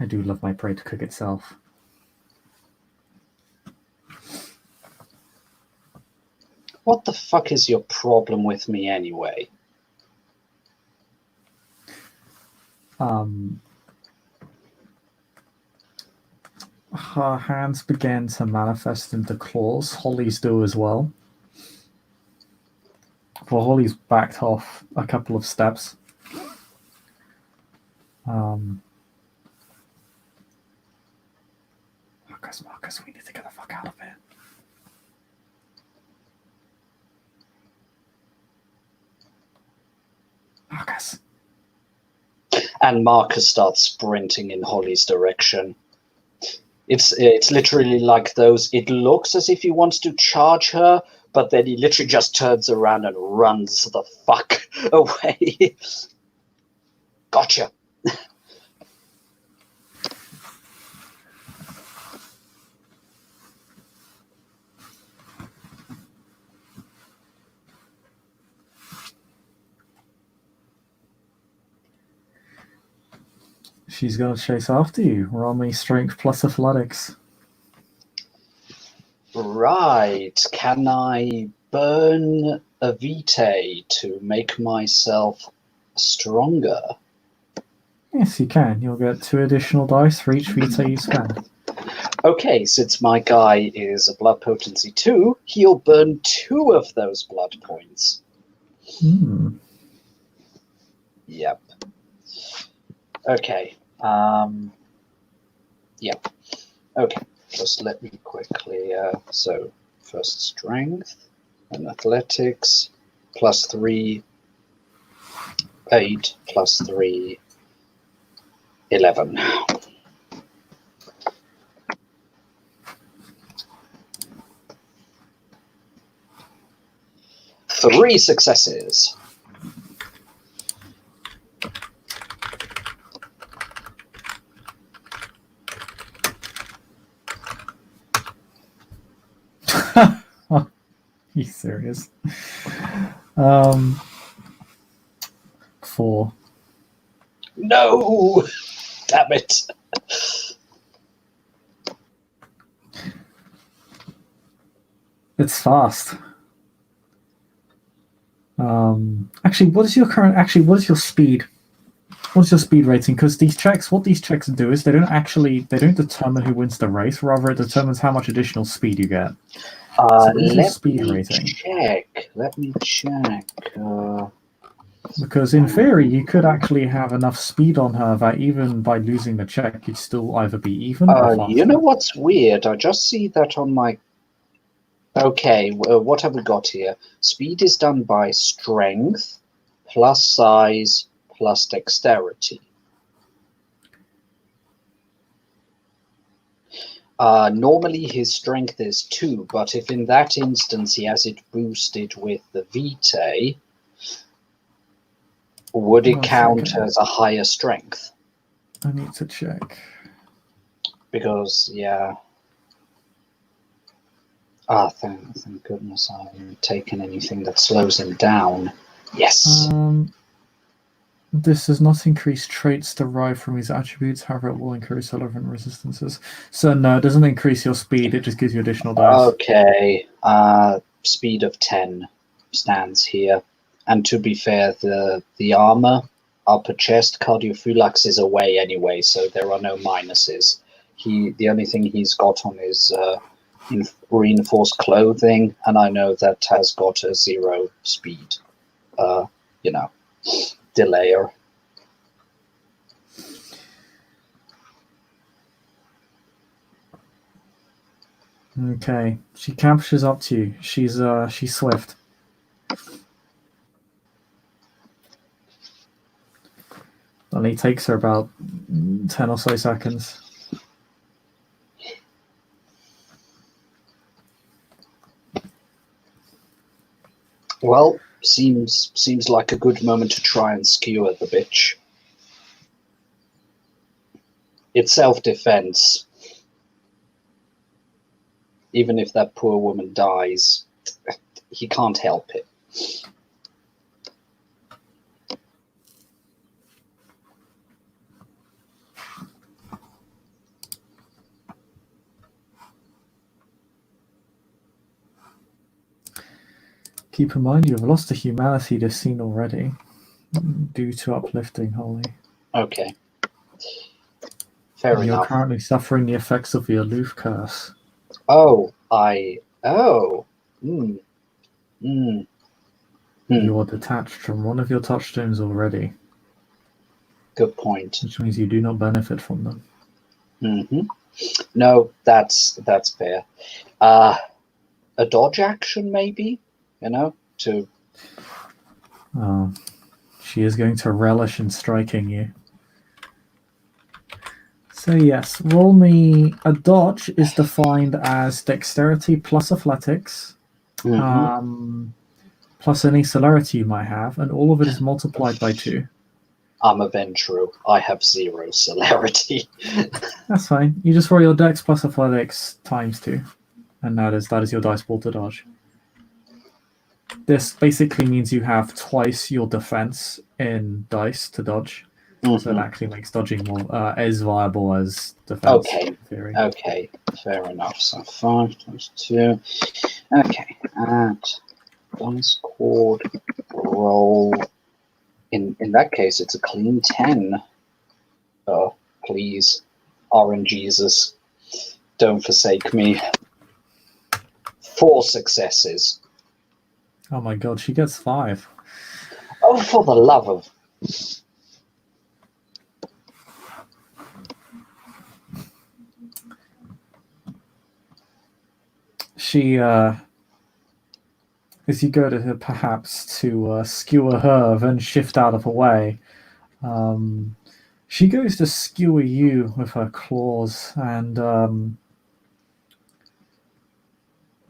I do love my prey to cook itself. What the fuck is your problem with me anyway? Her hands begin to manifest into claws. Holly's do as well. Well, Holly's backed off a couple of steps. Marcus, we need to get the fuck out of here. Marcus. And Marcus starts sprinting in Holly's direction. It's literally like those. It looks as if he wants to charge her, but then he literally just turns around and runs the fuck away. Gotcha. She's going to chase after you. Roll me strength plus athletics. Right. Can I burn a vitae to make myself stronger? Yes, you can. You'll get 2 additional dice for each vitae you spend. Okay, since my guy is a blood potency 2, he'll burn 2 of those blood points. Yep. Okay. Yep. Okay. Just let me quickly. So first strength and athletics plus 3, 8 plus 3, 11. 3 successes. Are you serious? 4. No! Damn it. It's fast. Actually, what is your current? Actually, what is your speed? What's your speed rating? Because what these checks do is they don't determine who wins the race. Rather, it determines how much additional speed you get. So what is your speed rating? Let me check. Because in theory, you could actually have enough speed on her that even by losing the check, you'd still either be even or faster. You know what's weird? I just see that on my... Okay, what have we got here? Speed is done by strength, plus size, plus dexterity. Normally his strength is 2, but if in that instance he has it boosted with the Vitae, would it count as a higher strength? I need to check. Because, yeah. Thank goodness I haven't taken anything that slows him down. Yes. This does not increase traits derived from his attributes, however, it will increase relevant resistances. So no, it doesn't increase your speed, it just gives you additional dice. Okay. Speed of 10 stands here. And to be fair, the armor, upper chest, cardiophylax is away anyway, so there are no minuses. The only thing he's got on is reinforced clothing, and I know that has got a 0 speed, delayer. Okay, she captures up to you. She's swift. Only takes her about 10 or so seconds. Well, seems like a good moment to try and skewer the bitch. It's self-defense. Even if that poor woman dies, he can't help it. Keep in mind, you have lost the humanity this scene already, due to uplifting Holly. Okay. Fair enough. You're currently suffering the effects of the aloof curse. You're detached from one of your touchstones already. Good point. Which means you do not benefit from them. Mm-hmm. No, that's fair. A dodge action, maybe? To... She is going to relish in striking you. So yes, roll me. A dodge is defined as dexterity plus athletics, plus any celerity you might have, and all of it is multiplied by 2. I'm a Ventru. I have 0 celerity. That's fine. You just roll your dex plus athletics times 2, and that is your dice pool to dodge. This basically means you have twice your defense in dice to dodge. So it actually makes dodging more as viable as defense. Okay. In theory. Okay. Fair enough. So 5 times 2. Okay. And dice cord roll. In that case, it's a clean 10. Oh, please, RNGesus, don't forsake me. 4 successes. Oh my god, she gets 5. Oh, for the love of... She, as you go to perhaps to skewer her, then shift out of her way, she goes to skewer you with her claws and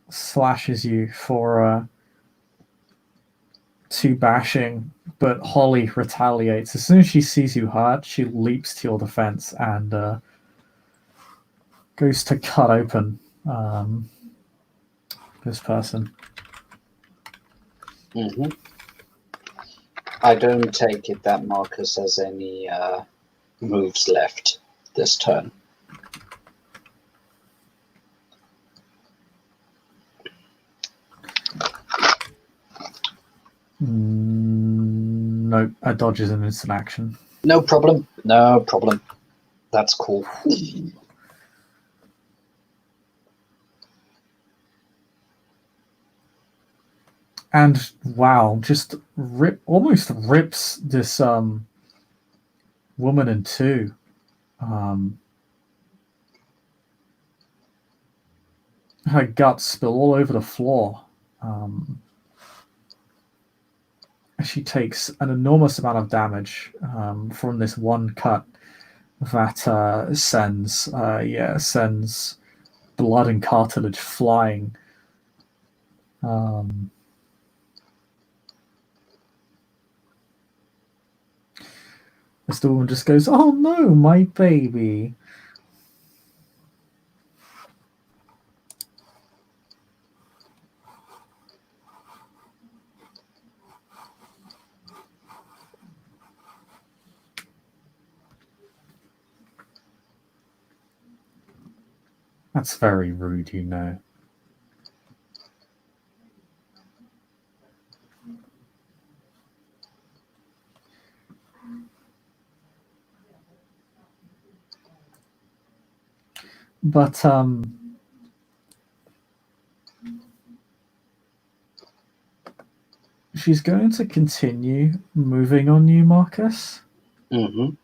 slashes you for 2 bashing, but Holly retaliates. As soon as she sees you hurt, she leaps to your defense and goes to cut open this person. Mm-hmm. I don't take it that Marcus has any moves left this turn. No, a dodge is an instant action. No problem. No problem. That's cool. And wow, just almost rips this woman in two. Her guts spill all over the floor. She takes an enormous amount of damage from this one cut that sends blood and cartilage flying. As the woman just goes, "Oh no, my baby." That's very rude, you know. But she's going to continue moving on you, Marcus. Mm-hmm.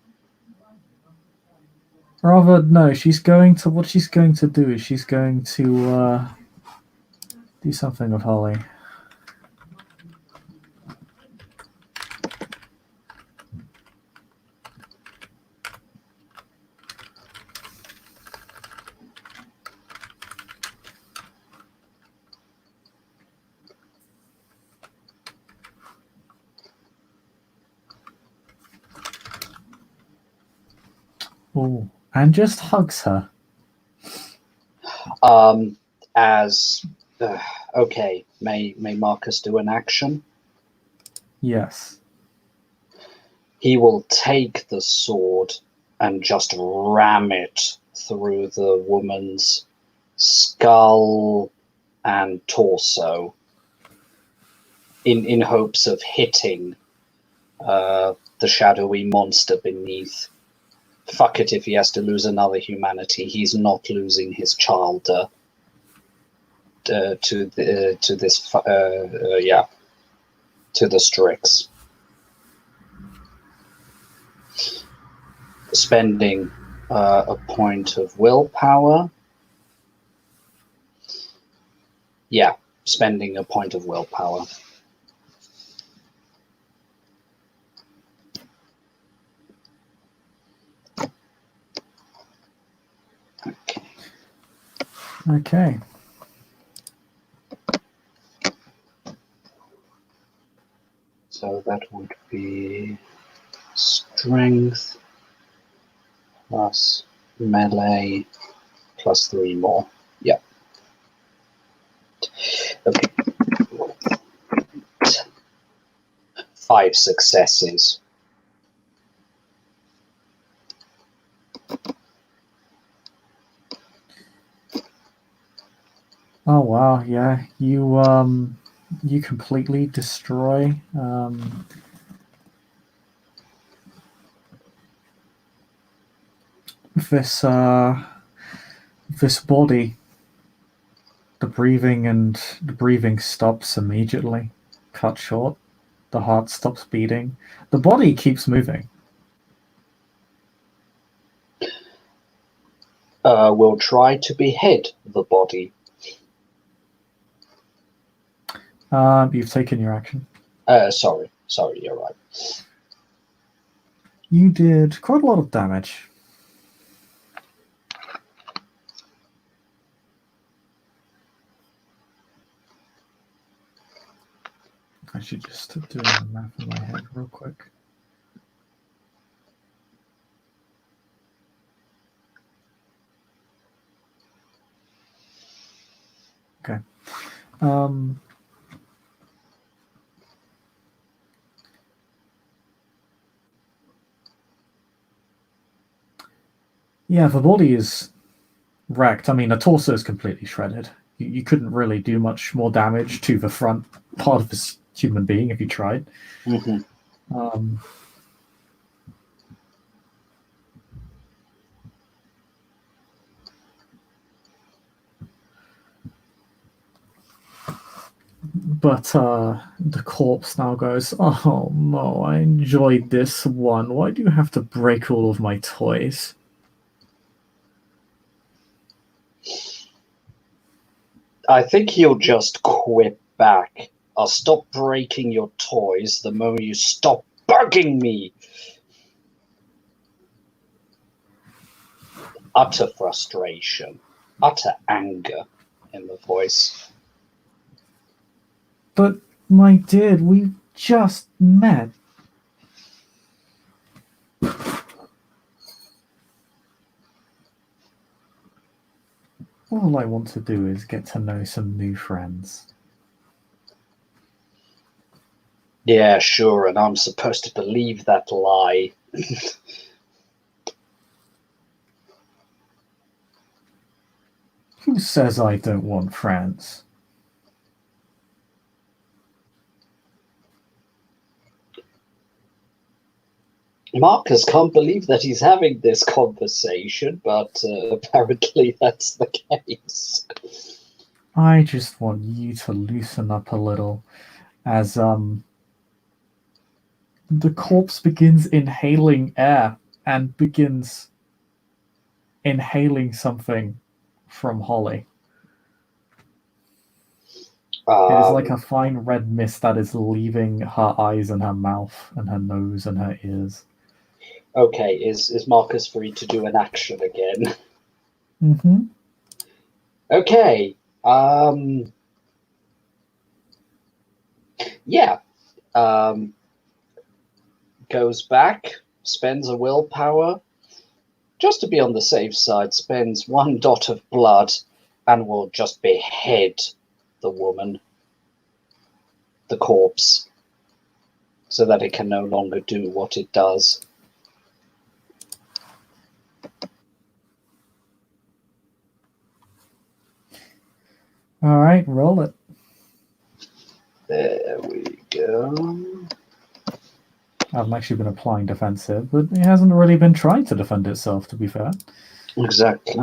Rather, no, she's going to. What she's going to do is she's going to do something with Holly. Oh, and just hugs her. Okay, may Marcus do an action? Yes. He will take the sword and just ram it through the woman's skull and torso in hopes of hitting the shadowy monster beneath. Fuck it if he has to lose another humanity. He's not losing his child to the Strix. Spending a point of willpower. Yeah, spending a point of willpower. Okay. So that would be strength plus melee plus 3 more. Yeah. Okay. 5 successes. Oh wow, yeah. You completely destroy this body. The breathing stops immediately, cut short. The heart stops beating. The body keeps moving. We'll try to behead the body. You've taken your action. Sorry, you're right. You did quite a lot of damage. I should just do the math in my head real quick. Okay. Yeah, the body is wrecked. I mean, the torso is completely shredded. You couldn't really do much more damage to the front part of this human being if you tried. Mm-hmm. But the corpse now goes, "Oh, Mo, I enjoyed this one. Why do you have to break all of my toys?" I think he'll just quit back. I'll stop breaking your toys the moment you stop bugging me. Utter frustration, utter anger in the voice. But, my dear, we just met. All I want to do is get to know some new friends. Yeah, sure, and I'm supposed to believe that lie. Who says I don't want friends? Marcus can't believe that he's having this conversation, but apparently that's the case. I just want you to loosen up a little as the corpse begins inhaling air and begins inhaling something from Holly. It is like a fine red mist that is leaving her eyes and her mouth and her nose and her ears. Okay, is Marcus free to do an action again? Mm-hmm. Okay. Yeah. Goes back, spends a willpower, just to be on the safe side, spends 1 dot of blood, and will just behead the woman, the corpse, so that it can no longer do what it does. All right, roll it. There we go. I haven't actually been applying defensive, but it hasn't really been trying to defend itself, to be fair. Exactly.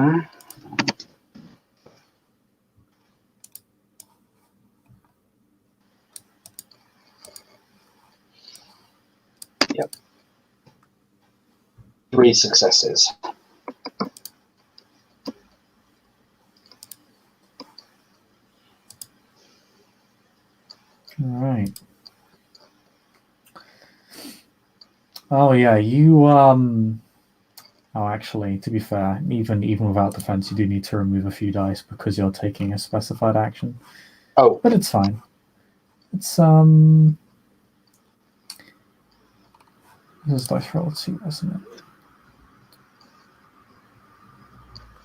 Yep. 3 successes. All right. Oh yeah, you oh, actually, to be fair, even without defense, you do need to remove a few dice because you're taking a specified action. Oh, but it's fine. It's this is dice roll 2, isn't it?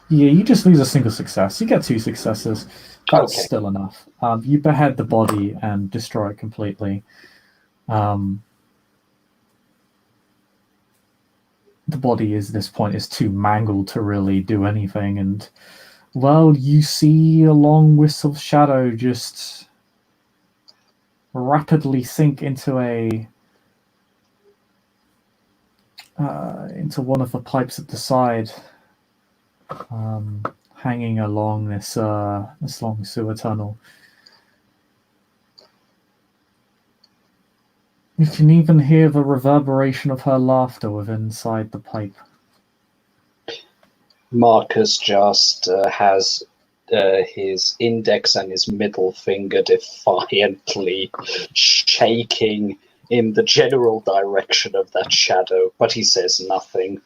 Yeah, you just lose a single success. You get 2 successes. That's okay. still enough. You behead the body and destroy it completely. The body is, at this point, is too mangled to really do anything, and well, you see a long wisp of shadow just rapidly sink into into one of the pipes at the side, hanging along this long sewer tunnel. You can even hear the reverberation of her laughter within inside the pipe. Marcus just has his index and his middle finger defiantly shaking in the general direction of that shadow, but he says nothing.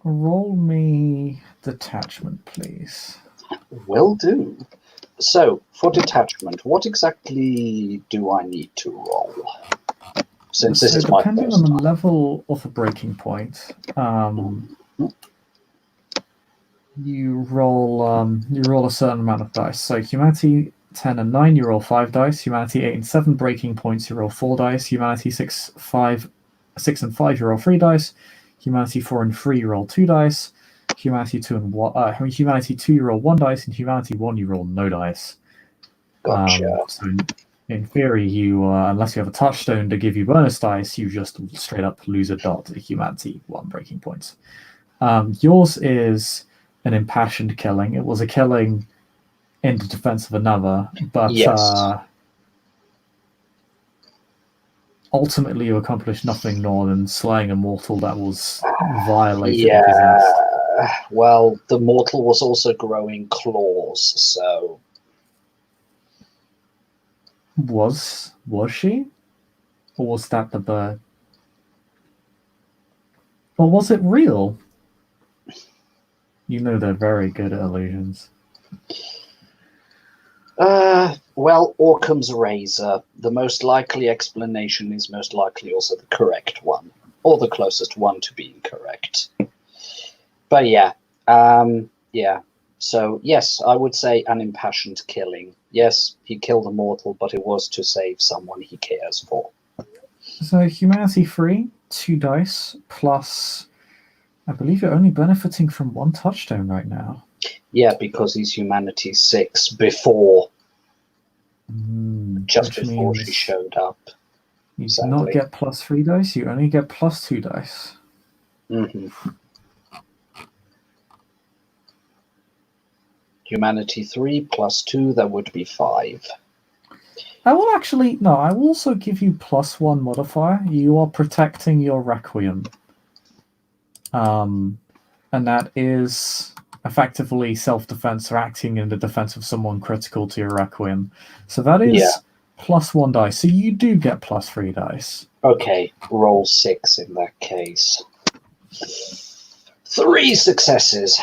Roll me detachment, please. Will do. So, for detachment, what exactly do I need to roll? Since this So is my depending first on the time. level of a breaking point, you roll a certain amount of dice. So humanity 10 and 9, you roll 5 dice. Humanity 8 and 7, breaking points, you roll 4 dice. Humanity 6 and 5, you roll 3 dice. Humanity 4 and 3, you roll 2 dice. Humanity 2 and 1, humanity 2, you roll 1 dice, and humanity 1, you roll no dice. Gotcha. So in theory, you unless you have a touchstone to give you bonus dice, you just straight up lose a dot to humanity 1 breaking points. Yours is an impassioned killing. It was a killing in the defense of another, but Yes. ultimately you accomplished nothing more than slaying a mortal that was violated and Yeah. possessed. Well, the mortal was also growing claws, so Was she? Or was that the bird? Or was it real? You know they're very good at illusions. well, Occam's razor. The most likely explanation is most likely also the correct one, or the closest one to being correct. But yeah, yeah. So yes, I would say an impassioned killing. Yes, he killed a mortal, but it was to save someone he cares for. So humanity 3, 2 dice, plus I believe you're only benefiting from 1 touchstone right now. Yeah, because he's humanity 6 before, just Which before she means showed up. you do Sadly. not get plus 3 dice, you only get plus 2 dice. Mm-hmm. Humanity 3 plus 2, that would be 5. I will also give you plus 1 modifier. You are protecting your Requiem. And that is effectively self-defense or acting in the defense of someone critical to your Requiem. So that is plus 1 dice. So you do get plus 3 dice. Okay, roll 6 in that case. 3 successes.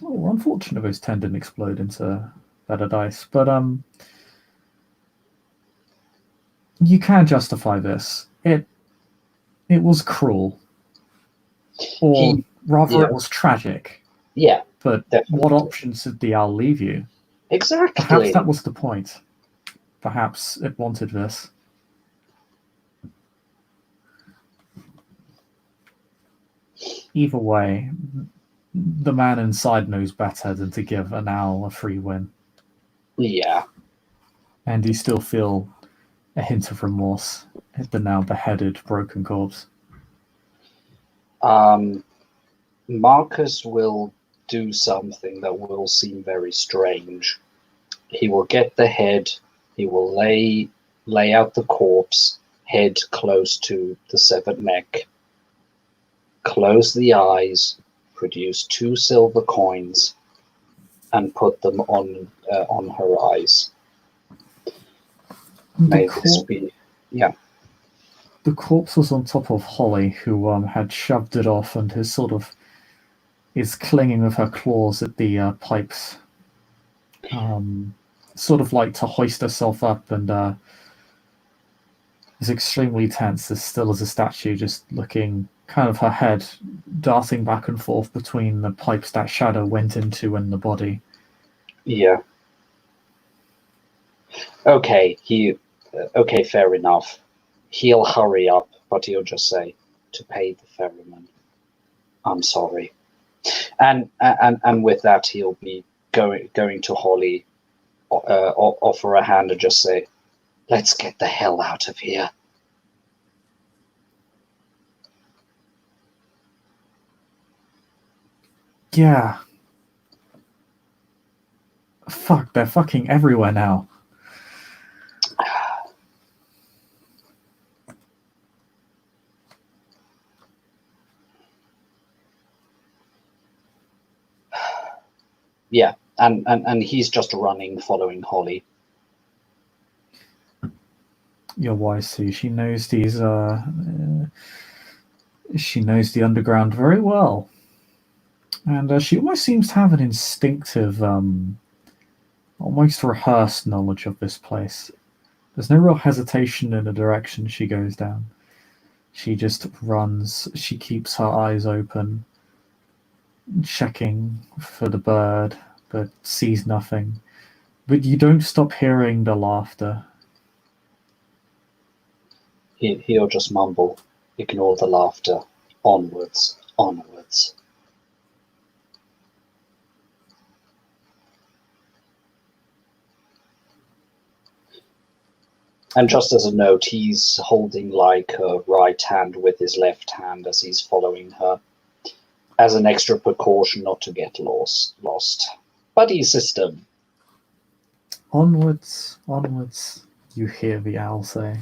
Oh, unfortunate those 10 didn't explode into better dice. But you can justify this. It was cruel. Or rather, it was tragic. Yeah. But definitely. what options did the owl leave you? Exactly. Perhaps that was the point. Perhaps it wanted this. Either way, the man inside knows better than to give an owl a free win. Yeah. And you still feel a hint of remorse at the now beheaded, broken corpse. Marcus will do something that will seem very strange. He will get the head, he will lay out the corpse, head close to the severed neck, close the eyes, produce 2 silver coins, and put them on her eyes. May this be, yeah. The corpse was on top of Holly, who had shoved it off and is clinging with her claws at the pipes, sort of like to hoist herself up, and is extremely tense, as still as a statue, just looking, kind of her head darting back and forth between the pipes that Shadow went into and the body. Yeah. Okay, okay, fair enough. He'll hurry up, but he'll just say, to pay the ferryman, I'm sorry. And with that, he'll be going to Holly, offer a hand and just say, let's get the hell out of here. Yeah. Fuck, they're fucking everywhere now. Yeah, and he's just running, following Holly. Your wife, Sue, she knows these. She knows the underground very well, and she almost seems to have an instinctive almost rehearsed knowledge of this place. There's no real hesitation in the direction she goes down. She just runs. She keeps her eyes open, checking for the bird, but sees nothing. But you don't stop hearing the laughter. He'll just mumble, ignore the laughter, onwards, onwards. And just as a note, he's holding like her right hand with his left hand as he's following her, as an extra precaution not to get lost. Buddy system. Onwards, onwards, you hear the owl say.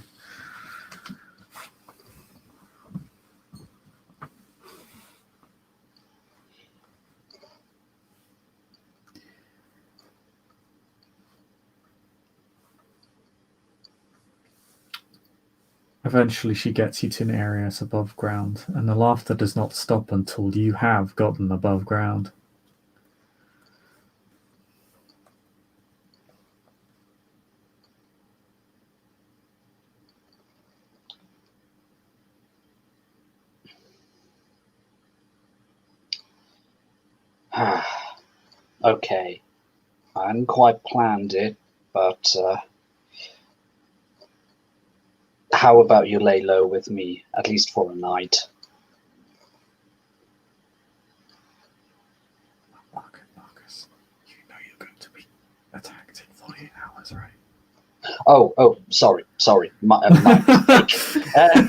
Eventually she gets you to an area above ground, and the laughter does not stop until you have gotten above ground. Okay. I hadn't quite planned it, but how about you lay low with me, at least for a night? Marcus, you know you're going to be attacked in 48 hours, right? Oh, sorry. My mistake.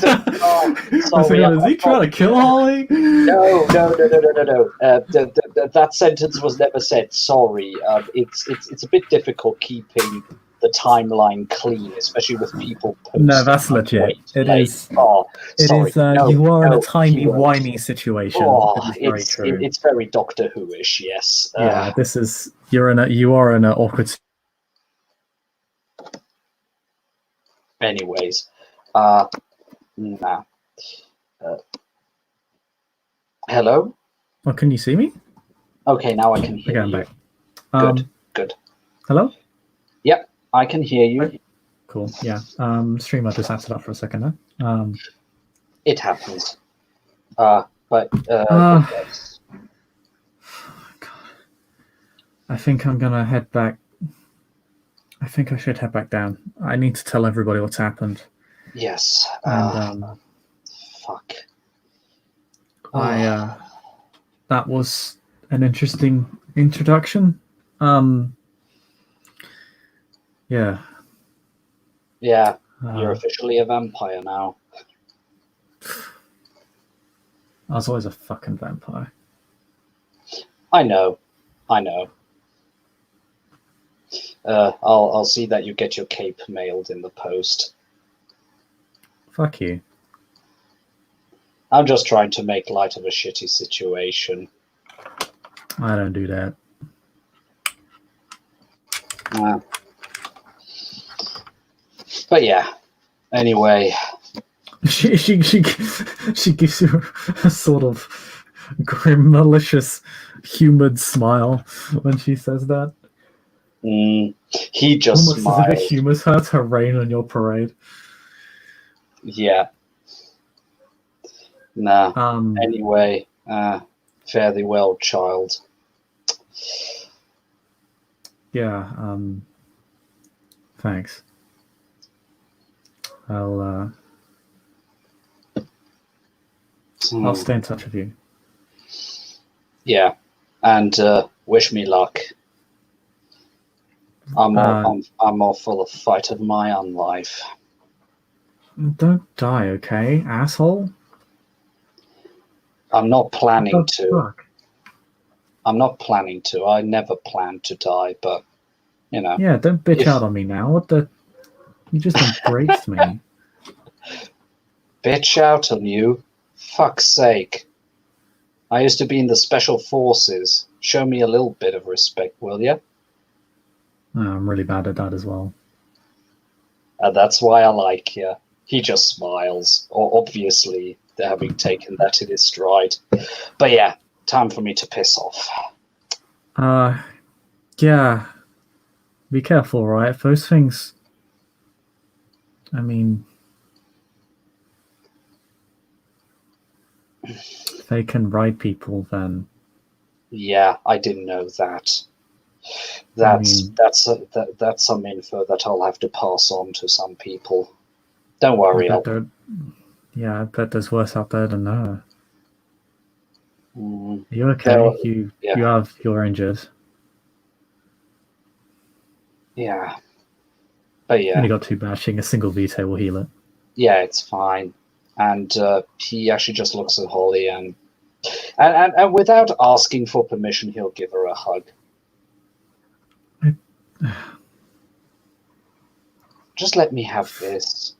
Sorry. Is he trying to kill Holly? No. That sentence was never said. Sorry. It's a bit difficult keeping the timeline clean, especially with people posting. No, that's legit. It is. Oh, sorry. You are in a timey-wimey situation. Oh, it's very true. It's very Doctor Who-ish, yes. Yeah, this is. You are in an awkward. Anyways, hello? Oh, can you see me? Okay, now I can hear I'm you. back. Good. Hello? Yep, I can hear you. Okay. Cool, yeah. Streamer just acted up for a second there. It happens. But yes. God. I think I'm gonna head back. I think I should head back down. I need to tell everybody what's happened. Yes. And fuck. That was an interesting introduction. Yeah. Yeah. You're officially a vampire now. I was always a fucking vampire. I know. I'll see that you get your cape mailed in the post. Fuck you. I'm just trying to make light of a shitty situation. I don't do that. But yeah. Anyway. She gives you a sort of grim, malicious, humoured smile when she says that. He just almost smiled. As if it humours her to rain on your parade. Yeah. Nah. Anyway, fare thee well, child. Yeah. Thanks. I'll stay in touch with you. Yeah, and wish me luck. I'm off for the fight of my own life. Don't die, okay, asshole? I'm not planning to. Fuck? I'm not planning to. I never planned to die, but, you know. Yeah, don't bitch out on me now. What the... You just embraced me. Bitch out on you? Fuck's sake. I used to be in the Special Forces. Show me a little bit of respect, will you? I'm really bad at that as well. That's why I like you. He just smiles. Or obviously, they're having taken that in his stride. But yeah, time for me to piss off. Yeah. be careful, right? If those things, I mean, if they can ride people, then Yeah, I didn't know that. I That's mean, that's some info that I'll have to pass on to some people. Don't I worry, bet there, yeah, I bet there's worse out there than her. Mm, Are you there, okay? You yeah, have your injured. yeah, but Only yeah, got 2 bashing. A single veto will heal it. yeah, it's fine. And he actually just looks at Holly and without asking for permission, he'll give her a hug. Just let me have this.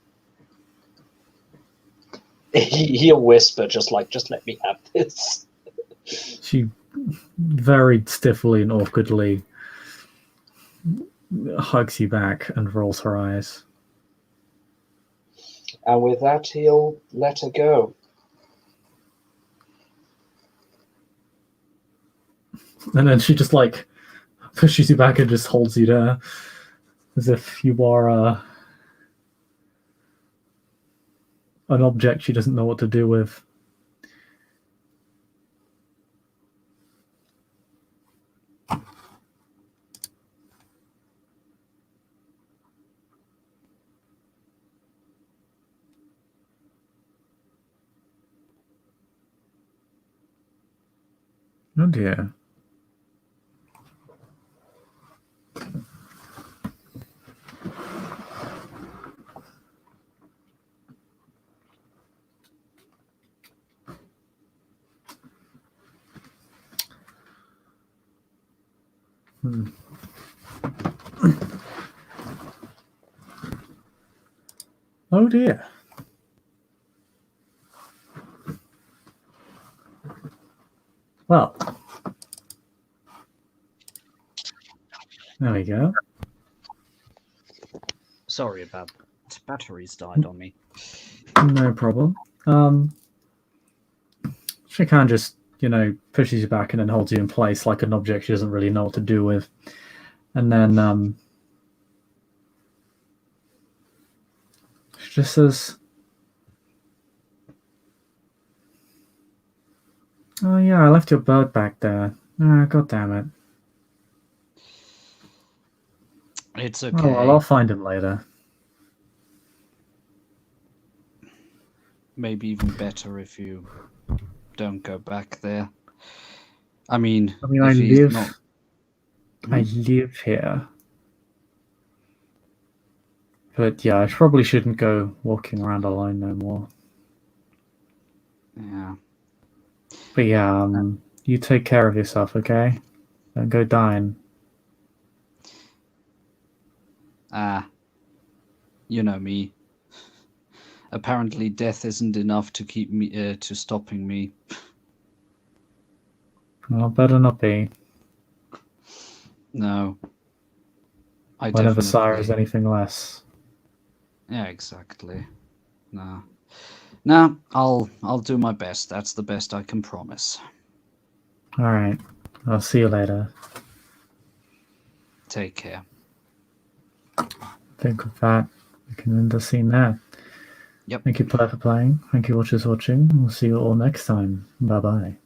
He'll whisper, just let me have this. She very stiffly and awkwardly hugs you back and rolls her eyes. And with that, he'll let her go. And then she just like pushes you back and just holds you there as if you are an object she doesn't know what to do with. Oh dear. Hmm. Oh dear. Well, there we go. Sorry about that. Batteries died on me. No problem. She can just, pushes you back and then holds you in place like an object she doesn't really know what to do with. And then she just says, "Oh yeah, I left your bird back there. Ah, God damn it. It's Oh okay. well, I'll find him later." Maybe even better if you don't go back there. I mean, I if he's not. I live here. But yeah, I probably shouldn't go walking around alone no more. Yeah. But yeah, you take care of yourself, okay? Don't go dying. You know me. Apparently, death isn't enough to keep me to stopping me. Well, better not be. No. I Whenever Sire is definitely. anything less. Yeah, exactly. No. No, I'll do my best. That's the best I can promise. Alright. I'll see you later. Take care. Think of that. We can end the scene there. Yep. Thank you, player, for playing. Thank you, watchers, watching. We'll see you all next time. Bye bye.